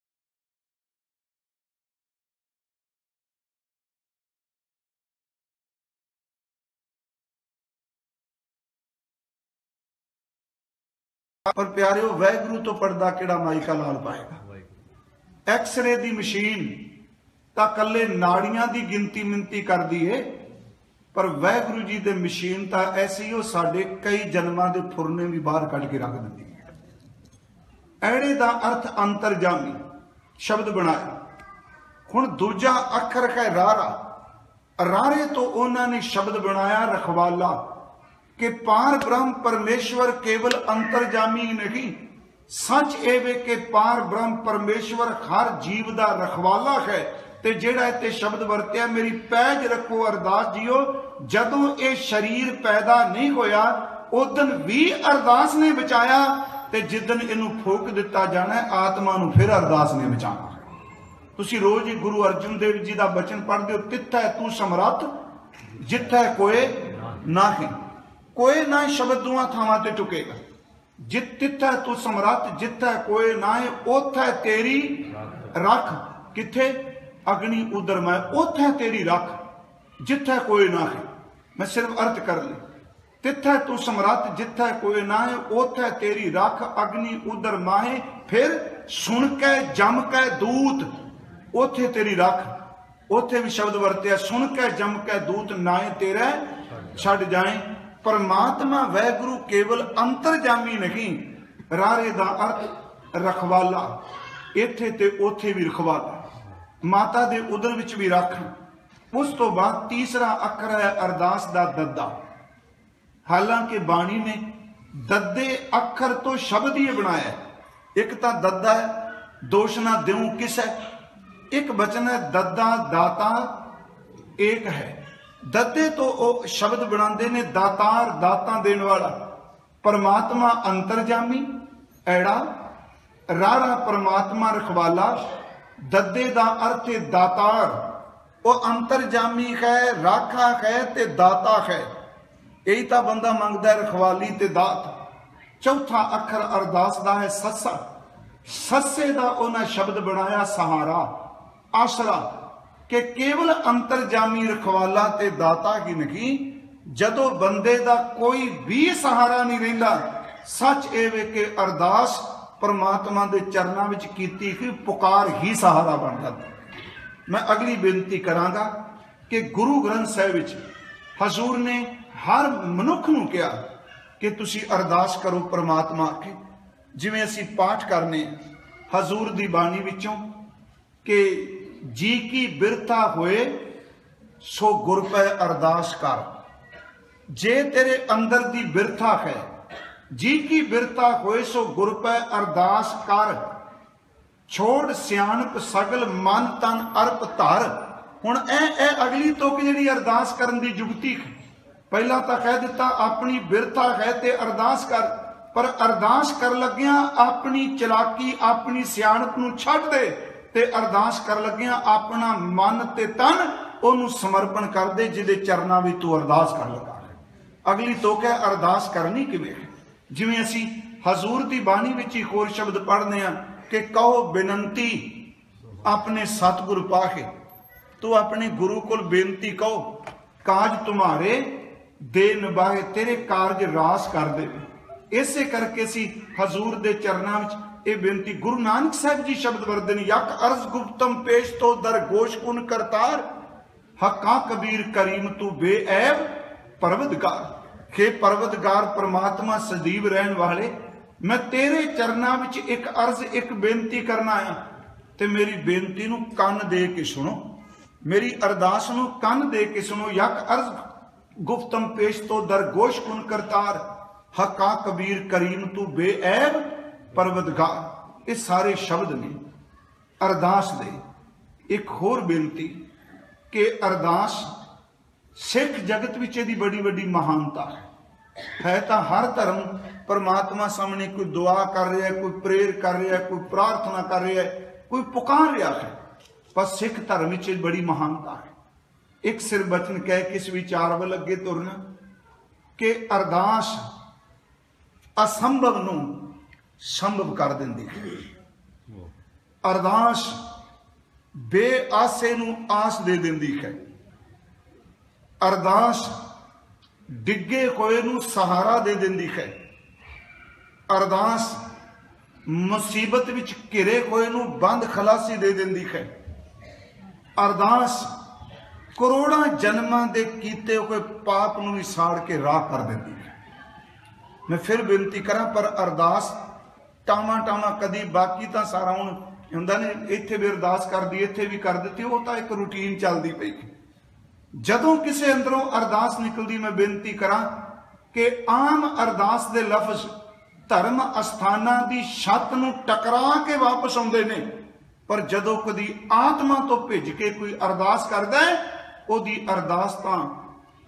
[SPEAKER 1] पर प्यारिओ वैगुरु तो पढ़दा किहड़ा माइका लाल पाएगा। एक्सरे दी मशीन तां कल्ले नाड़ियां दी गिनती मिनती करदी है, पर वैगुरु जी दे मशीन तां ऐसी हो साडे कई जन्मां दे फुरने भी बाहर कढ के रख दिंदी है। ऐड़े दा अर्थ अंतरजामी शब्द बनाया। हुण दूजा अखर है रारा। रारे तो उन्होंने शब्द बनाया रखवाला, कि पार ब्रह्म परमेश्वर केवल अंतरजामी नहीं, सच एवे कि पार ब्रह्म परमेश्वर हर जीव दा रखवाला है। ते जेड़ा इत्थे शब्द वरत्या, मेरी पैज रखो अरदास जियो, जदों ये शरीर पैदा नहीं होया उदन भी अरदास ने बचाया, ते जिदन इनू फूक दिता जाना आत्मा नू फिर अरदास ने बचाना। तुसी रोज ही गुरु अर्जुन देव जी दा बचन पढ़दे हो, तिथै तू समरथ जिथै कोई नाही। कोई ना शब्द दुआ थावां ते टुकेगा। तिथै तू समरथ जिथै कोई ना है, उथै तेरी रख। किथे? अग्नि उदर मैं, उथै तेरी रख जिथै कोई ना है। मैं सिर्फ अर्थ कर ले, तिथै तू समरथ जिथै कोई ना है, उथै तेरी रख अग्नि उदर माहे। फिर सुन कै जम कै दूत, उथे तेरी रख। उथे भी शब्द वरत्या, सुन कै जम कै दूत नाए तेरे छड़ जाए। परमात्मा वैगुरु केवल अंतरजामी नहीं, रारे दा अर्थ रखवाला। इथे ते उथे भी रखवाला, माता दे उदर विच भी रख। उस तो बाद तीसरा अखर है अरदास दा दद्दा। हालांकि बाणी ने दद्दे अखर तो शब्द ही बनाया। एक तो दद्दा है, दोष ना देऊं किस है। एक वचन है दद्दा दाता एक है। दद्दे तो वो शब्द बनाते ने दातार, दाता देने वाला। परमात्मा अंतरजामी ऐड़ा, रारा परमात्मा रखवाला। दद्दे दा अर्थ है दातार, वो अंतरजामी है, राखा है ते दाता है। यही तो बंदा मंगदा है, रखवाली ते दात। चौथा अखर अरदास दा है सस्सा। सस्से दा उन्हें शब्द बनाया सहारा, आसरा, कि केवल अंतरजामी रखवाला ते दाता ही नहीं, जदों बंदे दा कोई भी सहारा नहीं रहिंदा, सच एवे कि अरदास परमात्मा दे चरनां विच कीती कि पुकार ही सहारा बन जाता। मैं अगली बेनती करांगा कि गुरु ग्रंथ साहिब विच हजूर ने हर मनुख नूं कहा कि तुसी अरदास करो परमात्मा अगे। जिवें असीं पाठ करने हजूर दी बाणी विचों कि जी की बिरथा होए सो गुर पै अरदास कर। जे तेरे अंदर दी बिरथा है, जी की बिरथा होए सो गुर पै अरदास कर। छोड़ सियाणप सगल मन तन अर्प धर, हुण ए अगली तुक जिहड़ी अरदास करन दी जुगती है, पहला तो कह दिता अपनी बिरथा है ते अरदास कर, पर अरदास कर लग्या अपनी चलाकी अपनी सियाणप नूं छड्ड दे ते अरदास कर लग्या अपना मन ते तन ओनू समर्पण कर दे जिहदे चरनां विच तू अरदास कर लगा है। अगली तुक है अरदास करनी किवें है, जिवें असीं हजूर दी बाणी विच एक होर शब्द पढ़ने आ कि कहो बेनंती अपने सतगुरु पाखे, तू अपने गुरु कोल बेनती कहो काज तुम्हारे दे निभाए, तेरे कारज रास कर दे। इसे करके सी हजूर दे चरनां विच ये बेनती गुरु नानक साहब जी शब्द वरदे ने, यक अर्ज गुप्तम पेश तो दर गोश कुन करतार, हक्का कबीर करीम तू बेऐब परवतगार। हे परवतगार परमात्मा सजीव रहन वाले, मैं तेरे चरनां विच एक अर्ज एक बेनती करना आया, ते मेरी बेनती नूं कन दे के सुनो, मेरी अरदास नूं कन दे के सुनो। यक अर्ज गुप्तम पेश तो दर गोश कुन करतार, हक्का कबीर करीम तू बेऐब परवतगार। ये सारे शब्द ने अरदास दे। एक होर बेनती कि अरदास सिख जगत विच इहदी बड़ी बड़ी महानता है तो हर धर्म परमात्मा सामने कोई दुआ कर रहा है, कोई प्रेयर कर रहा है, कोई प्रार्थना कर रहा है, कोई पुकार रहा है, पर सिख धर्म विच बड़ी महानता है। एक सिर बचन कह के इस विचार वाल अगे तुरना कि अरदास असंभव नूं संभव कर दिंदी है। अरदास बेआसे नूं आस दे दिंदी है। अरदास डिगे होए नूं सहारा दे दिंदी है। अरदास मुसीबत विच घिरे होए नूं बंद खलासी दे दिंदी है। अरदास करोड़ां जन्मां दे कीते हुए पाप नूं भी साड़ के राह कर दिंदी है। मैं फिर बेनती करा, पर अरदास टामा टामा कदी बाकी तो सारा हुण हुंदा ने इत्थे भी अरदास कर दी, इत्थे भी कर दी, वो तो एक रूटीन चलती पई। जदों किसी अंदरों अरदास निकलती, मैं बेनती करा कि आम अरदास दे लफ्ज धर्म अस्थानां दी छत नूं टकरा के वापस आउंदे ने, पर जदों कदी आत्मा तो भिज के कोई अरदास करदा है, ओदी अरदास तां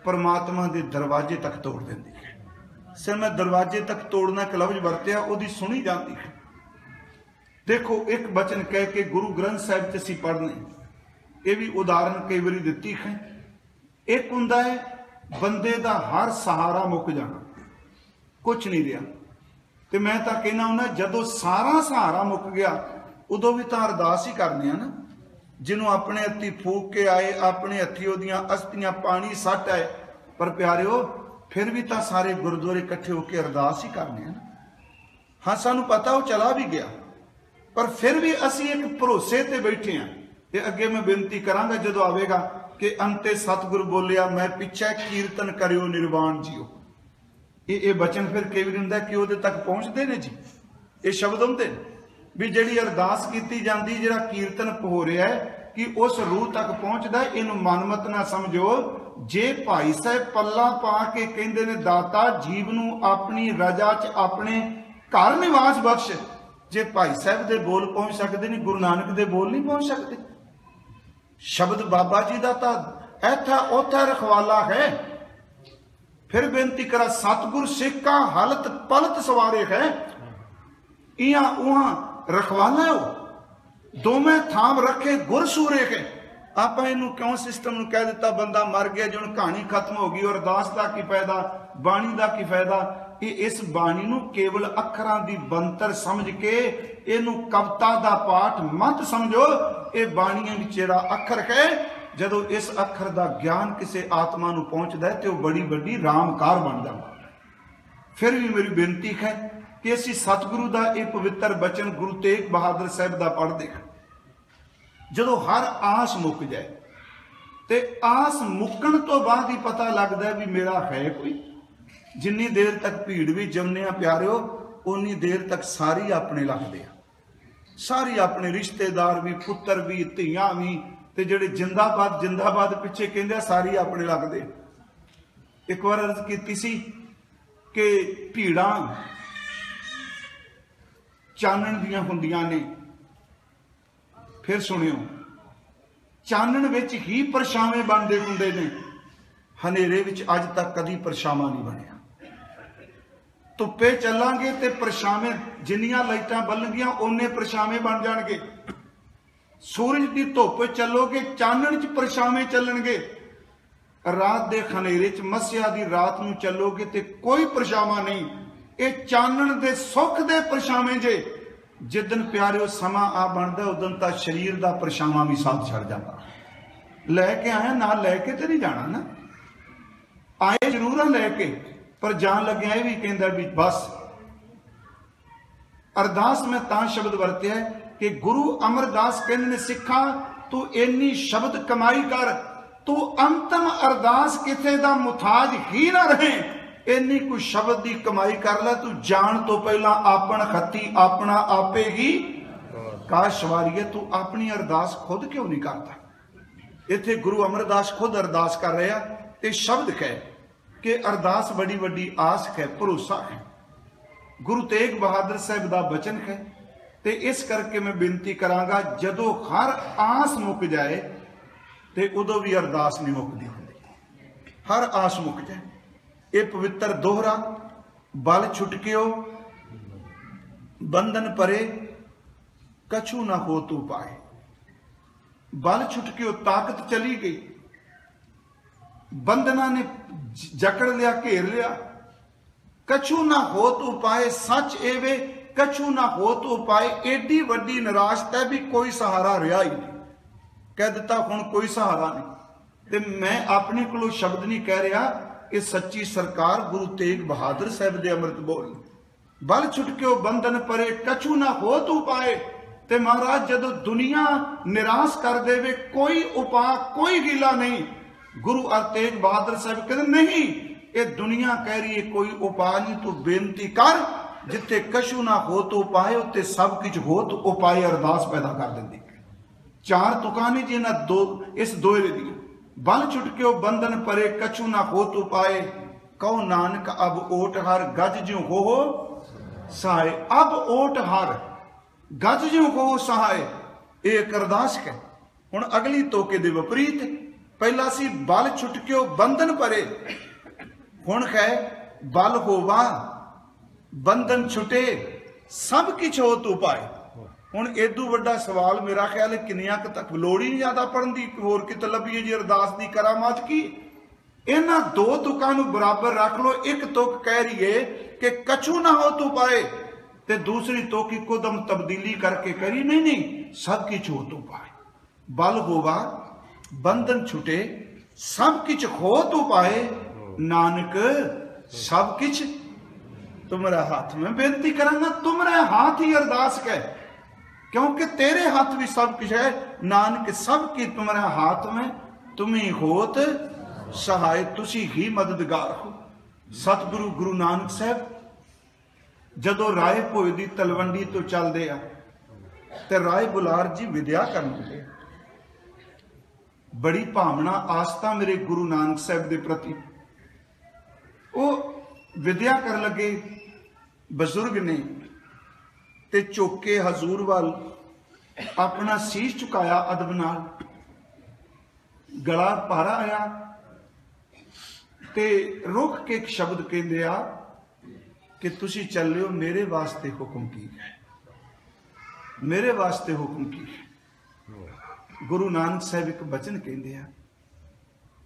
[SPEAKER 1] परमात्मा दे दरवाजे तक तोड़ दिंदी है। सिर मैं दरवाजे तक तोड़ना एक लफ्ज वरतिया, ओदी सुनी जाती है। देखो एक वचन कह के गुरु ग्रंथ साहिब च असीं पढ़ने, ये भी उदाहरण कई बारी दिती है। एक हुंदा है बंदे दा हर सहारा मुक जाना, कुछ नहीं रहा, तो मैं तो कहना हुंदा जदों सारा सहारा मुक गया उदों भी तो अरदास ही करनी है ना। जिन्हों अपने हत्थी फूक के आए, अपने हत्थी ओदियां अस्थियां पानी सट आए, पर प्यारिओ फिर भी तो सारे गुरुद्वारे इकट्ठे होकर अरदास ही करने हैं ना। हाँ सानू पता वो चला भी गया, पर फिर भी असी एक भरोसे ते बैठे हैं। ते अगे मैं बेनती करांगा जदों आवेगा कि अंते सतगुरु बोलिया मैं पिछे कीर्तन करियो निर्वाण जियो। ये वचन फिर कई बार हुंदा कि उहदे तक पहुंचते ने जी, ये शब्द हुंदे भी जिहड़ी अरदास कीती जांदी, जिहड़ा कीर्तन हो रहा है कि उस रूह तक पहुंचदा। इहनूं मनमत ना समझो। जे भाई साहब पल्ला पा के कहंदे ने दाता जीव नूं अपनी रजा च अपने घर निवास बख्श, जे भाई साहब दे बोल पहुंच सकते नहीं, गुरु नानक दे बोल नहीं पहुंच सकते। शब्द बाबा जी का तो ऐथा ओथा रखवाला है। फिर बेनती करा सतगुर सिख का हालत पलत सवारे है, इया उहा रखवाला हो, दोवें थाम रखे गुर सूरे के। आप इनू क्यों सिस्टम नूं कह दिता बंदा मर गया जो कहानी खत्म हो गई, अरदास का की फायदा, बाणी का की फायदा। इस बाणी नूं केवल अखरां दी बनतर समझ के इनू कविता दा पाठ मत समझो। ये बाणियां विच जिहड़ा अखर है, जदों इस अखर दा ज्ञान किसी आत्मा नूं पहुंचदा है तो बड़ी बड़ी रामकार बन जाता। फिर भी मेरी बेनती है कि असीं सतगुरु दा ये पवित्र बचन गुरु तेग बहादुर साहब दा पढ़दे हां, जदों हर आस मुक जाए ते आस मुकण तो बाद ही पता लगता है भी मेरा है कोई। जिन्नी देर तक भीड़ भी जमने प्यारिओ, उन्नी देर तक सारी अपने लगते हैं, सारी अपने रिश्तेदार भी, पुत्र भी, धियां भी, ते जिहड़े जिंदाबाद जिंदाबाद पिछे कहंदे सारी अपने लगते। एक बार अर्ज कीती सी कि भीड़ां चानण दियां हुंदियां ने। फिर सुनियो चानण विच ही परछावें बनते हुंदे ने, हनेरे विच अज तक कदी परछावां नहीं बनया। धुप्पे चलांगे ते परछावें, जिन्नियां लाइटां बलणगियां उन्ने परछावें बन जाणगे। सूरज की धुप चलोगे, चानण च परछावें चलणगे। रात दे खनेरे च, मस्या दी रात नूं चलोगे ते कोई परछावां नहीं। ये चानण दे सुख दे परछावें जे। जिदन प्यारिओ समा आ बनता उदन तां शरीर दा परछावां भी साथ छड़ जाता। लैके आया ना, लैके ते नहीं जाना ना, आए जरूर लैके, पर जान लग्या ये भी कहंदा भी बस। अरदास में तां शब्द वरत्या कि गुरु अमरदास कहंदे ने, सिखा तू इन्नी शब्द कमाई कर, तू अंतम अरदास किसे दा मुथाज ही ना रहे। इन्नी कोई शब्द की कमाई कर ले, तू जान तो पहला आपन खत्ती अपना आपे ही काश वारीए। तू अपनी अरदास खुद क्यों नहीं करता? इत्थे गुरु अमरदास खुद अरदास कर रहा ते शब्द कह कि अरदास बड़ी वड्डी आस है, भरोसा है। गुरु तेग बहादुर साहब का बचन है। ते इस करके मैं बेनती करांगा, जदों हर आस मुक जाए ते उदों भी अरदास नहीं मुकदी हुंदी। हर आस मुक जाए। ये पवित्र दोहरा, बल छुटकियो बंधन परे, कछु ना हो तू पाए। बल छुटकियो, ताकत चली गई, बंधना ने जकड़ लिया, घेर लिया। कछु ना हो तू पाए, सच एवे कछु ना हो तू पाए। एडी वड्डी निराशता भी कोई सहारा रहा ही नहीं। कह दिता हुण कोई सहारा नहीं। ते मैं अपने कोलों शब्द नहीं कह रहा, ये सच्ची सरकार गुरु तेग बहादुर साहब दे अमृत बोल। बल छुटकियो बंधन परे, कछु ना हो तू पाए। ते महाराज जदों दुनिया निराश कर देवे, कोई उपाय कोई गिला नहीं। गुरु तेग बहादुर साहब कहते नहीं, ये दुनिया कह रही है कोई उपाय नहीं, तू बेनती कर। जिथे कछु ना हो तो उपाय, उत्ते सब कुछ हो तो उपाय अरदास पैदा कर देंदी। चार तुकाने जी ना दो, इस दोहरे दी। बल छुटकियो बंधन परे, कछु ना हो तू पाए। कहो नानक अब ओट हर, गज ज्यों हो सहाय। अब ओट हर, गज ज्यों हो सहाय। एक अरदास है। हुण अगली तोके दे विपरीत। पहला सी बल छुटकियो बंधन परे, हुण है बल होवा बंधन छुटे, सब किछ हो तू पाए। हुण एदू वड्डा सवाल मेरा ख्याल है किन्नियां तक लोड़ ही नहीं ज्यादा पढ़न दी, होर कित लभीए जी अरदास दी करामात की। इन्हां दो तुकां नूं बराबर रख लो। एक तुक कह रही है कि कछु ना हो तू पाए, ते दूसरी तुक इकोदम तब्दीली करके करी नहीं नहीं, सब किछ हो तू पाए। बल होवा बंधन छुटे, सब किछ हो तू पाए। नानक सब किछ तुम्हारे हाथ में। बेनती करांगा, तुम्हारे हाथ ही अरदास कह, क्योंकि तेरे हाथ भी सब कुछ है। नानक सब की तुम्हारे हाथ में, तुम्हें होत सहाय, तुसी ही मददगार हो। सतगुरु गुरु नानक साहब जदों राय भोए दी तलवंडी तो चलते आ, ते राय बुलार जी विद्या करते, बड़ी भावना आस्था मेरे गुरु नानक साहब के प्रति। वो विद्या कर लगे, बजुर्ग ने ते चौके हजूर वाल अपना शीश झुकाया अदब नाल, गला भारा आया ते रुक के एक शब्द कहंदे आ कि तुसी चलियो, मेरे वास्ते हुक्म की है, मेरे वास्ते हुक्म की है। गुरु नानक साहब एक बचन कहंदे आ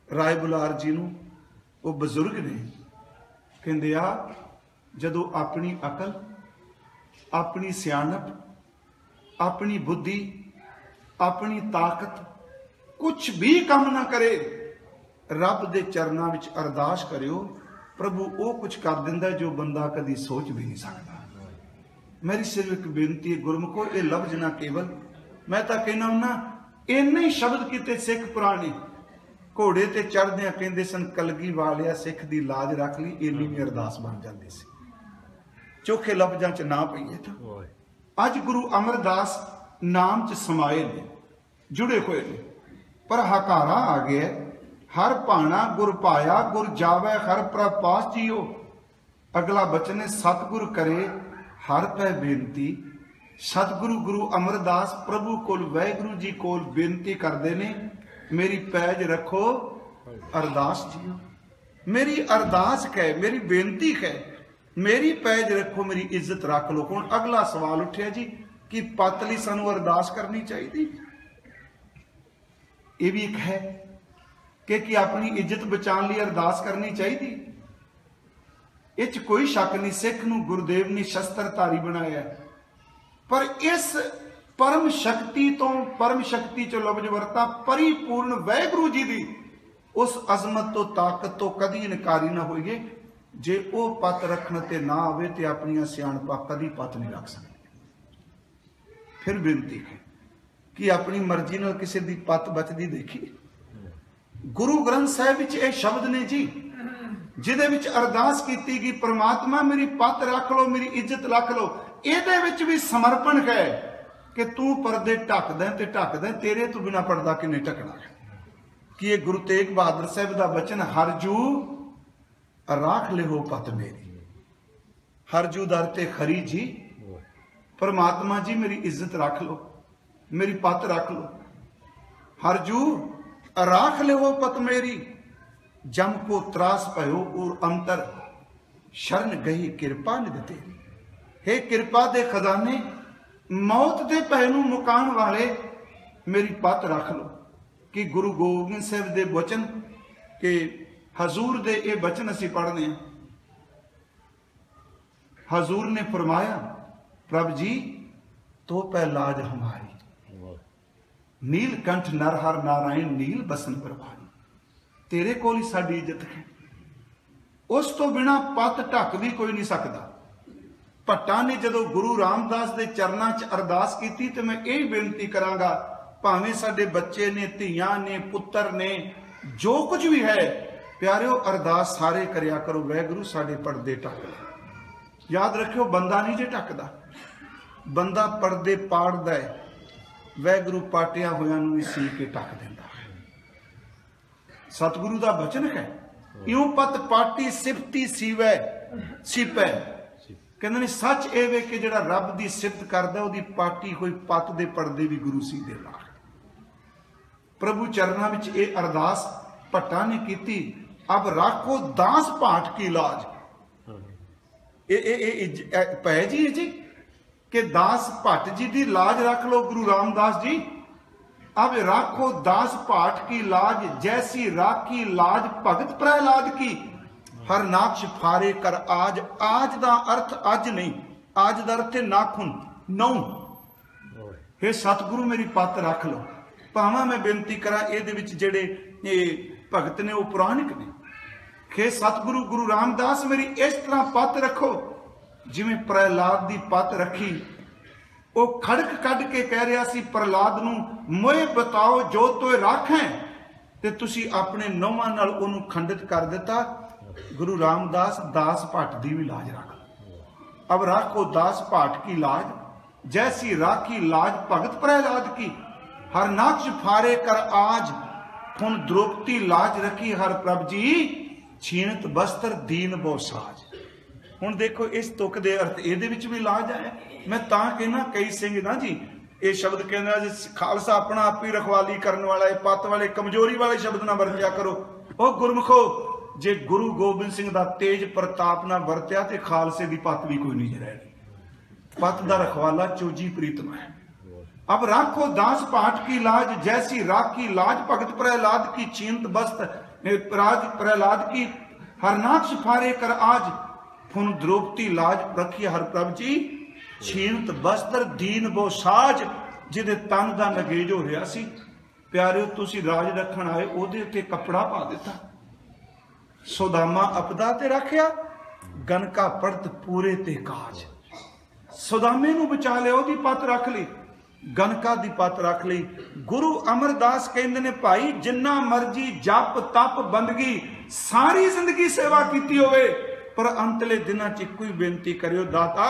[SPEAKER 1] राय बुलार जी नूं, वो बजुर्ग ने कहंदे आ, जदों अपनी अकल, अपनी सियाणप, अपनी बुद्धि, अपनी ताकत कुछ भी काम ना करे, रब दे चरनां विच अरदास करियो, प्रभु वो कुछ कर दिंदा जो बंदा कदी सोच भी नहीं सकता। मेरी सिर्फ एक बेनती है गुरमुखो, ये लफ्ज ना केवल, मैं तो कहना हूं ना, इन्ने शब्द किते सिख पुराने घोड़े ते चढ़दे कहंदे सन, कलगी वालिया सिख दी लाज रख ली, इन्नी भी अरदास बन जाती सी। चोखे लफ्जां च ना पईए तो अज गुरु अमरदास नाम च समाए ने, जुड़े हुए ने, पर हकारा आ गया। हर भाना गुर पाया, गुर जावे हर प्रपास जियो। अगला बचन है, सतगुर करे हर पै बेनती, सतगुरु गुरु अमरदास प्रभु कोल वाहिगुरु जी कोल बेनती करते ने, मेरी पैज रखो अरदास जी। मेरी अरदास कै, मेरी बेनती कै, मेरी पैज रखो, मेरी इज्जत रख लो। हुण अगला सवाल उठिया जी कि पत लई सानू अरदास करनी चाहिए? ये भी एक है कि अपनी इज्जत बचाने लिए अरदास करनी चाहिए। इस कोई शक नहीं, सिख नूं गुरुदेव ने शस्त्रधारी बनाया, पर इस परम शक्ति तो परम शक्ति चो लफ्ज वरता परिपूर्ण वाहिगुरू जी की उस अजमत तो ताकत तो कदी इनकारी ना होइए। जे वो पत रखने ते ना आवे ते अपनी सियाणपा कदी पत नहीं रख सकते। फिर बेनती है कि अपनी मर्जी नाल किसी दी पत बचदी देखी। गुरु ग्रंथ साहिब विच ये शब्द ने जी जिहदे विच अरदास कीती गई, परमात्मा मेरी पत रख लो, मेरी इज्जत रख लो। इहदे विच भी समर्पण है कि तू पर्दे ढक दें ते ढक दें, तेरे तो बिना पर्दा किने ढकना है। कि ये गुरु तेग बहादुर साहब का वचन, हर जू राख ले हो पत मेरी, हर जू दर ते खरी जी। परमात्मा जी मेरी इज्जत रख लो, मेरी पत रख लो, हर जू राख ले हो पत मेरी। जम को त्रास पयो और अंतर शरण गई कृपा निध तेरी। हे कृपा दे खजाने, मौत दे भय नूं मुकाण वाले, मेरी पत रख लो। कि गुरु गोबिंद साहब दे वचन के हजूर दे ये वचन असी पढ़ने, हजूर ने फरमाया, प्रभ जी तो पै लाज हमारी, नीलकंठ नरहर नारायण नील बसन प्रभारी। तेरे कोल ही साडी इज्जत है, उस तो बिना पत ढक भी कोई नहीं सकता। भट्टा ने जदों गुरु रामदास दे चरनां च अरदास की, तो मैं यही बेनती करांगा, भावें साडे बच्चे ने, धीआं ने, पुत्तर ने, जो कुछ भी है, प्यारिओ अरदास सारे करिया करो, वाहिगुरू साडे पर्दे ढक ले। याद रखियो, बंदा नहीं जे ढकदा, बंदा पर्दे पाड़दा है, वाहिगुरू पाटिया होयां नूं सी के ढक दिंदा है। सतगुरु का वचन है, इउं पत पाटी सिफती सीवै सीपै। कहते ने सच ये वे कि जिहड़ा रब की सिफत करदा, उहदी पाटी हुई पत दे पर्दे भी गुरु सी दे ला। प्रभु चरना विच ये अरदास भट्टा ने की, अब राखो दास भाट की लाज। पै जी जी कि दास भट्ट जी की लाज रख लो गुरु रामदास जी। अब राखो दास भाट की लाज, जैसी राखी लाज भगत प्रहलाद की। हर नाक्ष फारे कर आज, आज दा अर्थ अज नहीं, आज दा अर्थ नाखुन नौ। हे सतगुरु मेरी पत रख लो। भावां मैं बेनती करा, इहदे विच जिहड़े भगत ने वो पुराणिक ने, हे सतगुरु गुरु रामदास मेरी इस तरह पत रखो जिवें प्रहलाद की पत रखी। वो खड़क कढ़ के कह रहा सी प्रहलाद नूं, मोए बताओ जो तोए राखें, ते तुसी अपने नौवां नाल ओनूं खंडित कर दिता। गुरु रामदास दास भाट दी भी लाज रख। अब राखो दास भाट की लाज, जैसी राखी लाज भगत प्रहलाद की। हर नाक्ष फारे कर आज, हुन द्रौपदी लाज रखी। हर प्रभ जी छीनत बस्तर दीन बहु साज। हुण देखो इस तुक दे अर्थ इहदे विच भी लाज है। मैं तां कहना, कई सिंह ना जी ये शब्द कहना जी खालसा अपना आप ही रखवाली करने वाला है, पत वाले कमजोरी वाले शब्द ना वरत्या करो। ओ गुरमुखो, जे गुरु गोबिंद सिंह दा तेज प्रताप ना वरत्या ते खालसे दी पत भी कोई नहीं रहनी। पत दा रखवाला चोजी प्रीतम है। अब राखो दास भाट की लाज, जैसी राखी लाज भगत प्रहलाद की। छीनत बस्त प्रहलाद की, हर नाक्ष फारे कर आज। फुन द्रौपदी लाज रखी। हर प्रभ जी छीनत बस्तर दीन बहु साज। जिहदे तन दा नगेज हो रहा सी, प्यारिओ तुसी राज रखण आए, ओहदे उत्ते कपड़ा पा दिता। सुदामा अपदा ते रखिया, गनका पड़त पूरे ते काज। सुदामे नूं बचा लिया, ओहदी पत रख ली, गनका दी पत रख ली। गुरु अमरदास कहंदे ने, भाई जिन्ना मर्जी जप तप बंदगी सारी जिंदगी सेवा कीती होवे, पर अंतले दिनां च इक्को ही बेनती करियो, दाता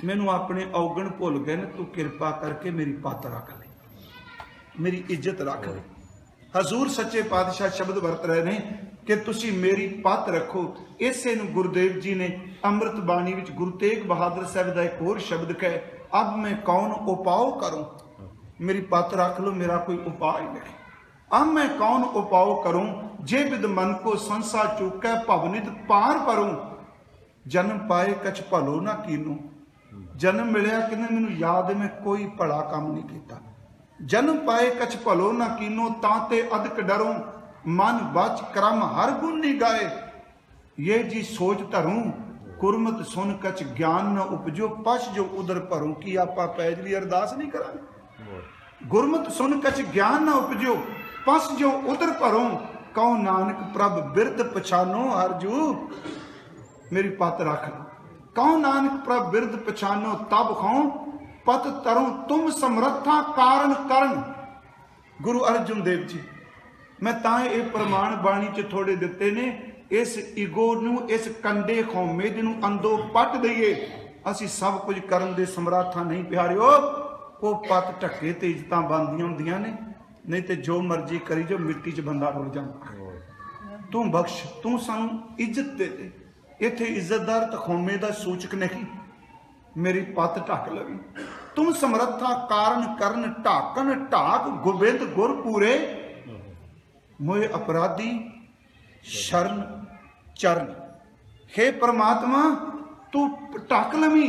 [SPEAKER 1] मैनू अपने औगण भुल गए ने, तू किरपा करके मेरी पत रख ले, मेरी इज्जत रख ले। हजूर सच्चे पातशाह शब्द वरत रहे ने कि तुसी मेरी पत रखो। इसे नूं गुरुदेव जी ने अमृत बाणी विच गुरु तेग बहादुर साहब का एक होर शब्द कहे, अब मैं कौन उपाय करूं। मेरी पत रख लो, मेरा कोई उपाय नहीं। अब मैं कौन उपाय करूं, जे विद मन को संसा चूकै भवनित पार परूं। जन्म पाए कछ भलो ना कीनू, जन्म मिलिया किने मैनू याद है मैं कोई भला काम नहीं किया। जन्म पाए कछ भलो ना कीनो, ताते अदक डरूं। मन बच क्रम हर गुण नहीं गाए, ये जी सोच धरूं। गुरमत सुन कछ ज्ञान न उपजो, पश जो उदर भरूं। की आपां पैजली अरदास नहीं करांगे। गुरमत सुन कछ ज्ञान न उपजो, पश जो उदर भरूं। कहो नानक प्रभ बिरद पछानो हरजू। मेरी पत रख लो। कहो नानक प्रभ बिरद पछानो, तब खाओ पत तरूं। तुम समर्था कारण करण। गुरु अर्जुन देव जी, मैं तां ये प्रमाण बाणी च थोड़े दिते ने, इस ईगो नूं, इस कंडे खौमे नूं अंदों पट दईए। असीं सब कुछ करन दे समर्था नहीं प्यारिओ। वो पत ढके ते इज्जतां बनदियां हुंदियां ने, नहीं ते जो मर्जी करी जो मिट्टी च बंदा रुल जांदा। तू बख्श, तू सानूं इज्जत दे दे। इत्थे इज्जतदार तखौमे दा सूचक नहीं। मेरी पत ढक लवी। तुम समर्था कारण करन, ढाकन ढाक गोबिंद गुर पूरे। मोए अपराधी शरण चरण। हे परमात्मा तू ढक लवी,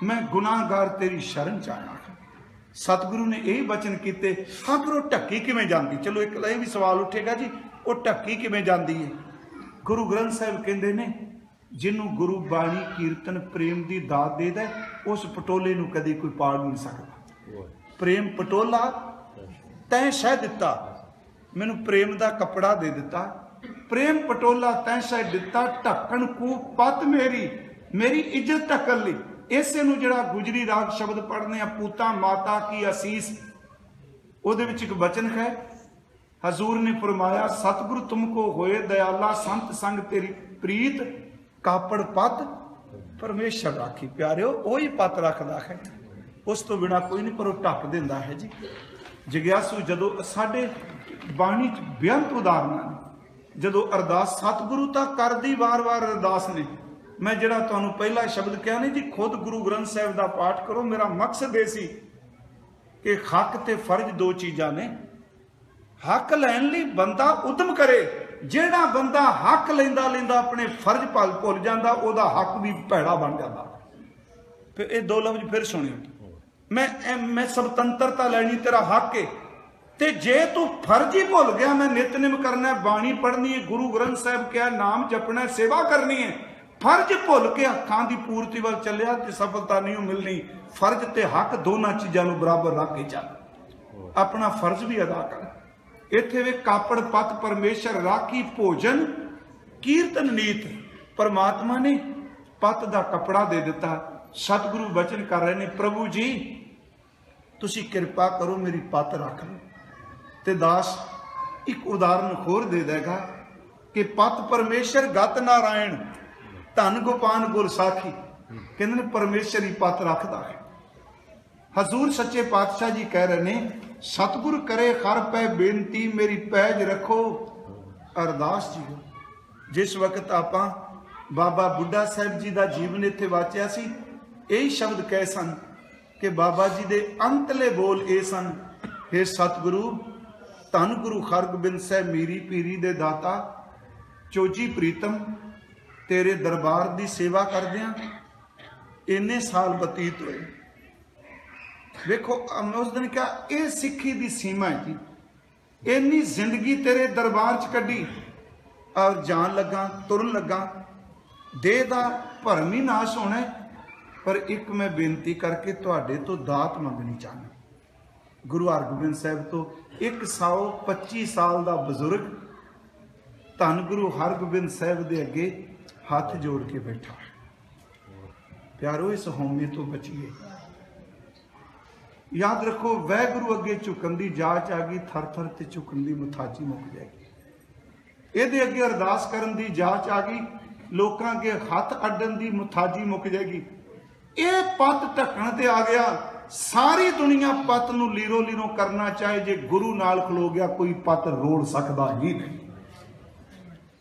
[SPEAKER 1] मैं गुनाहगार तेरी शरण च आया। सतगुरु ने यही वचन किते। हाँ पर वो ढकी किवें जांदी? चलो एक ये भी सवाल उठेगा जी, वो ढकी किवें जांदी है? गुरु ग्रंथ साहिब कहंदे ने, जिन्हों गुरु बाणी कीर्तन प्रेम की दात दे दे, उस पटोले नूं कदी कोई पाड़ नहीं सकता। प्रेम पटोला तैं शह दिता, मैनू प्रेम का कपड़ा दे दिता। प्रेम पटोला तैं शह दिता, ढक्कन कू पत मेरी, मेरी इज्जत ढकन लई। इसे नूं जिहड़ा गुजरी राग शब्द पढ़ने आ, पूता माता की असीस, उहदे विच एक वचन है, हजूर ने फरमाया, सतगुरु तुमको होए दयाला, संत संग तेरी प्रीत, कापड़ पत परमेश्वर राखी। प्यारिओ वही पत रखदा है, उस तो बिना कोई नहीं, पर वो ढक दिंदा है जी। जिग्यासु जदों साडे बाणी च बेअंत उदाहरणां ने, जदों अरदास सतगुरु तां करदी वार वार अरदास ने। मैं जिहड़ा तुहानूं पहला शब्द कहा नहीं जी, खुद गुरु ग्रंथ साहिब का पाठ करो। मेरा मकसद यह सी कि हक ते फर्ज दो चीज़ां ने। हक लैण लई बंदा उद्यम करे, जिहड़ा बंदा हक लैंदा लैंदा अपने फर्ज भुल जांदा, उहदा हक भी भैड़ा बन जाता। फिर ये दो लफ्ज फिर सुनियो, मैं स्वतंत्रता लैनी, तेरा हक है, ते जे तू फर्ज ही भुल गया, मैं नितनेम करना, बाणी पढ़नी है, गुरु ग्रंथ साहिब क्या नाम जपना, सेवा करनी है, फर्ज भुल के हकां की पूर्ति वाल चलिया ते सफलता नहीं मिलनी। फर्ज ते हक दोनों चीज़ों को बराबर रख के चल, अपना फर्ज भी अदा कर। इत्थे वे कापड़ पत परमेश्वर राखी, भोजन कीर्तन नीत। परमात्मा ने पत का कपड़ा दे दिता। सतगुरु वचन कर रहे हैं, प्रभु जी तुसी कृपा करो, मेरी पत रख लो। ते दास एक उदाहरण होर दे देगा कि पत परमेश्वर गत नारायण, धन गोपान गुर साखी, कहते हैं परमेश्वर ही पत रखता है। हजूर सच्चे पातशाह जी कह रहे हैं, सतगुर करे हर पै बेनती, मेरी पैज रखो अरदास जी। जिस वक्त आपां बाबा बुढ़ा साहिब जी का जीवन इत्थे वाचिया सी, यही शब्द कहे सन कि बाबा जी दे अंतले बोल ये सन, हे सतगुरु धन गुरु हरगोबिंद साहिब मीरी पीरी दे दाता, चोजी प्रीतम तेरे दरबार की सेवा करदियां इन्ने साल बतीत हुए। देखो मैं उस दिन क्या, ये सिक्खी की सीमा है जी। इन्नी जिंदगी तेरे दरबार च कड्डी और जान लगा, तुरन लगा, देह का भरम ही नाश होना है। पर एक मैं बेनती करके तुहाडे तो दात मंगनी चाहना। गुरु हरगोबिंद साहिब तो 125 साल का बजुर्ग धन गुरु हरगोबिंद साहिब के अगे हाथ जोड़ के बैठा। प्यारो इस होमे तो बचिए। याद रखो, वैगुरु अगे झुकन की जाच आ गई, थर थर ते झुकन की मुथाजी मुक जाएगी। ये अगे अरदास करन की जाच आ गई, लोगों अगे हथ अड्डन की मुथाजी मुक जाएगी। ये पत ढकण ते आ गया। सारी दुनिया पत नूं लीरो लीरो करना चाहे, जे गुरु नाल खलो गया कोई पत रोड़ सकता ही नहीं।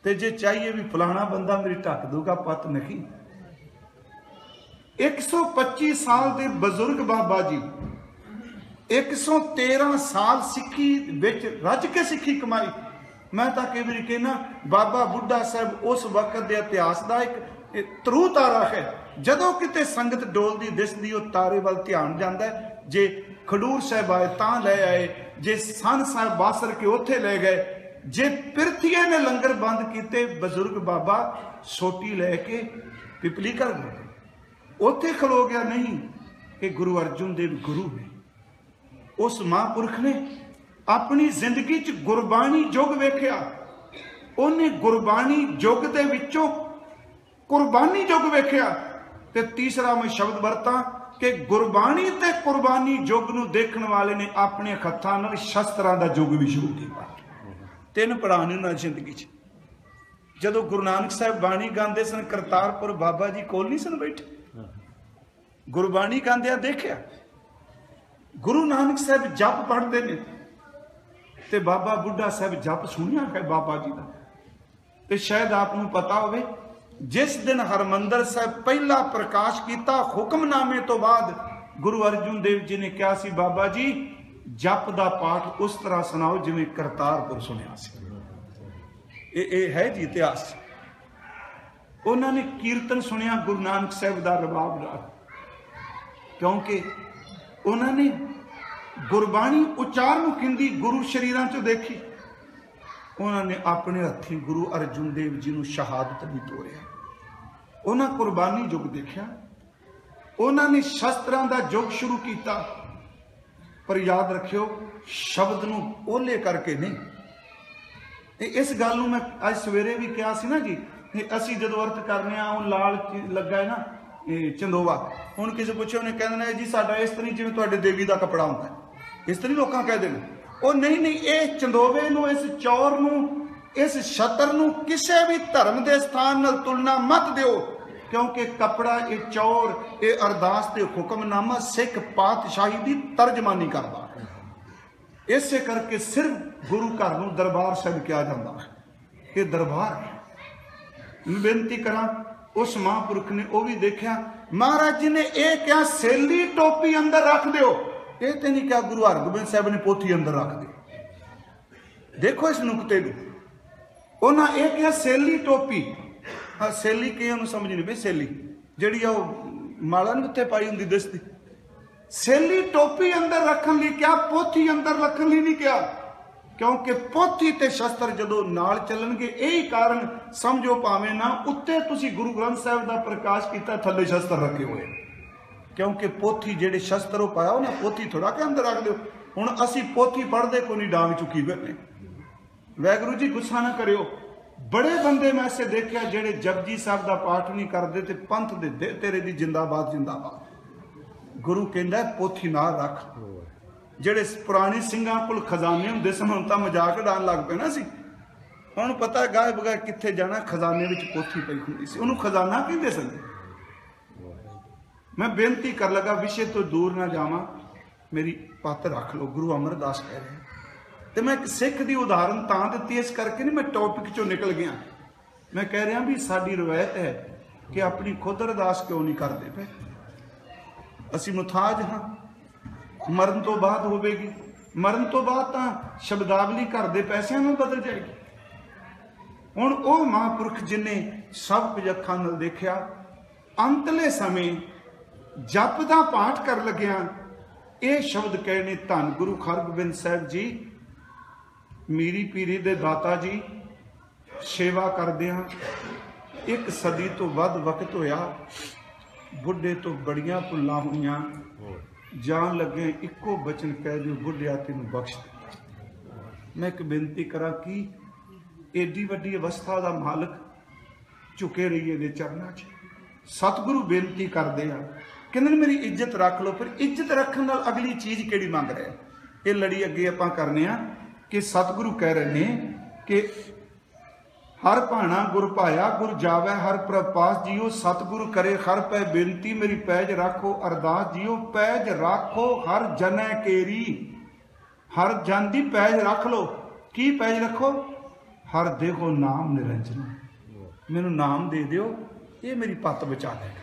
[SPEAKER 1] ते जे चाहिए भी फलाना बंदा मेरी ढक दूगा, पत नहीं। 125 साल के बजुर्ग बाबा जी 113 साल सिੱਖੀ ਵਿੱਚ रज के सिੱਖੀ कमाई। मैं तो कई बार कहना बाबा बुढ़ा साहब उस वक्त के इतिहास का एक तरू तारा है। जदों किते संगत डोलदी दिसदी वो तारे वाल ध्यान जाता है। जे खडूर साहब आए तां ले आए, जे सन साहब बासर के उत्थे ले गए, जे पिरथीए ने लंगर बंद किते बजुर्ग बाबा सोटी लैके पिपली कर गए, उत्थे खलो गया। नहीं कि गुरु अर्जुन देव गुरु ने, उस महापुरख ने अपनी जिंदगी च गुरबाणी युग वेख्या। उन्हें गुरबाणी युग दे विचों कुर्बानी युग वेख्या। ते तीसरा मैं शब्द वरता कि गुरबाणी ते कुर्बानी युग नूं देखण वाले ने अपने हत्थां नाल शस्त्रां दा युग भी शुरू किया। तीन पड़ाव ने उन्हां जिंदगी च। जदों गुरु नानक साहब बाणी गांदे सन, करतारपुर बाबा जी कोल नहीं सन बैठे, गुरबाणी गांदिया देखिया। गुरु नानक साहब जप पढ़ते ने ते बाबा बुढ़ा साहब जप सुनिया है बाबा जी का। ते शायद आपनूं पता होवे जिस दिन हरमंदर साहब पहला प्रकाश किया हुक्मनामे तो बाद गुरु अर्जुन देव जी ने कहा सी बाबा जी जप दा पाठ उस तरह सुनाओ जिवें करतारपुर सुनिया सी। ये है जी इतिहास। उन्होंने कीर्तन सुनिया गुरु नानक साहब का रबाब नाल, क्योंकि उन्होंने गुरबाणी उचारण किंदी गुरु शरीरां चों देखी। उन्होंने अपने हथी गुरु अर्जुन देव जी नूं शहादत भी तोड़िया। उन्होंने कुर्बानी युग देखा। उन्होंने शस्त्रां दा युग शुरू किया। पर याद रखियो शब्द नूं ओले करके नहीं। इस गल नूं मैं अज सवेरे भी कहा सी ना जी, असीं जदों अर्थ करने आ लाल लगा है ना चंदोवा। हुण किसी पुछे उन्हें कहना जी साडा इस तरह जिवें तुहाडे देवी का कपड़ा हुंदा है, इस तरह लोग कहते हैं। वो नहीं नहीं, ये चंदोवे नूं, इस चौर नूं, इस छतर नूं किसी भी धर्म के स्थान नाल तुलना मत दिओ, क्योंकि कपड़ा ये चौर ये अरदास ते हुक्मनामा सिख पातशाही की तर्जमानी करता है। इस करके सिर्फ गुरु घर नूं दरबार साहिब कहा जाता है कि दरबार है। बेनती करा उस महापुरख ने वह भी देखा। महाराज जी ने यह क्या सेली टोपी अंदर रख दो, ये तो नहीं क्या गुरु हरगोबिंद साहब ने पोथी अंदर रख दी। देखो इस नुकते को उन्हें यह क्या सेली टोपी। हाँ सेली कई समझ नहीं पई, सेली जी माला नहीं उत्ते पाई होंगी दिसदी, सेली टोपी अंदर रखने लिए क्या, पोथी अंदर रखने लिए नहीं क्या, क्योंकि पोथी ते शस्त्र जदों नाल चलणगे यही कारण समझो भावें ना उत्ते तुसी गुरु ग्रंथ साहिब का प्रकाश किया थले शस्त्र रखे हुए, क्योंकि पोथी जेडे शस्त्र पाया ना पोथी थोड़ा के अंदर रख दो। हुण असी पोथी पढ़ते को नहीं, डांग चुकी बैठे। वाहिगुरू जी गुस्सा ना करियो। बड़े बंदे मैं ऐसे देखा जेडे जपजी साहब का पाठ नहीं करते ते पंथ दे तेरे दी जिंदाबाद जिंदाबाद। गुरु कहंदा पोथी ना रख। जेडे पुराने सिंघां कोल खजाने हुंदे सन हुण तां मजाक उडाण लग पे ना सी। हुण पता गाय बगैर कित्थे जाना, खजाने विच पोथी पई हुंदी सी, उहनूं खजाना कहंदे सन। मैं बेनती कर लगा विषय तो दूर ना जावां, मेरी पत रख लो। गुरु अमरदास कह रहे हैं तो मैं एक सिख की उदाहरण तां दित्ती इस करके नहीं मैं टॉपिक चों निकल गया। मैं कह रहा भी साडी रवायत है कि अपनी खुद अरदास क्यों नहीं करते पे। असीं मुथाज हाँ, मरण तो बाद होवेगी, मरण तो बाद तां शब्दावली घर दे पैसिਆਂ ਨਾਲ बदल जाएगी। हुण ਉਹ महापुरख जिन्हें सब कुछ अखां नाल देखिया अंतले समय जप दा पाठ कर लग्या ये शब्द कहने धन गुरु हरगोबिंद साहब जी मीरी पीरी दे दाता जी सेवा करदियां 1 सदी तो वध वक्त होया। बुढ़े तो बड़ियां भुल्लां होईयां, जान लगे इको बचन कह दिओ बुढ़िया तैनूं बख्श दे। मैं एक बेनती करा कि एडी वड्डी अवस्था का मालक झुके रहिए दे चरनां च। सतगुरु बेनती करते हैं कहते मेरी इज्जत रख लो। फिर इज्जत रखने नाल अगली चीज़ किहड़ी मंग रहे हैं, ये लड़ी अगे आपां करने आ कि सतगुरु कह रहे हैं कि हर भाणा गुर भाया गुर जावै हर प्रपास जियो। सतगुरु करे हर पै बेनती मेरी पैज राखो अरदास जियो। पैज राखो हर जनै केरी, हर जन दी पैज रख लो। की पैज रखो? हर देखो नाम निरंजन, मैनू नाम दे दिओ, ये मेरी पत बचा लेगा।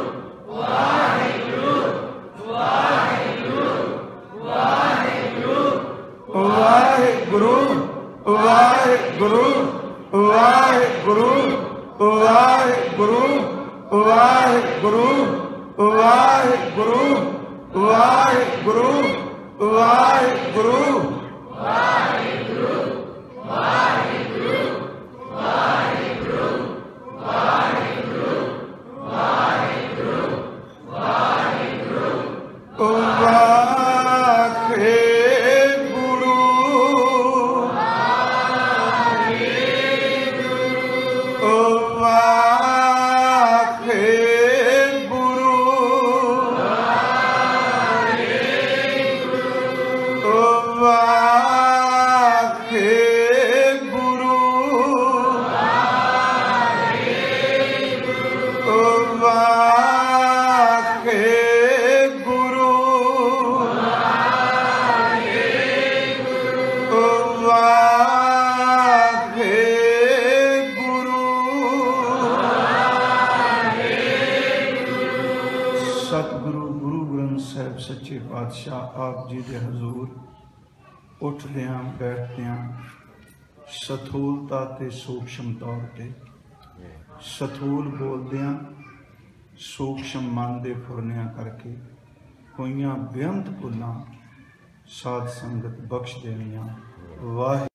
[SPEAKER 1] वाहिगुरु वाहिगुरु सतगुरु गुरु ग्रंथ साहिब सच्चे पातशाह आप जी दे हजूर उठदियां बैठदियां सथूलता ते सूक्ष्म तौर ते सथूल बोलदियां सूक्ष्म मन दे फुरनियां करके होइयां बेअंत भुलां साध संगत बख्श देनियां वाह।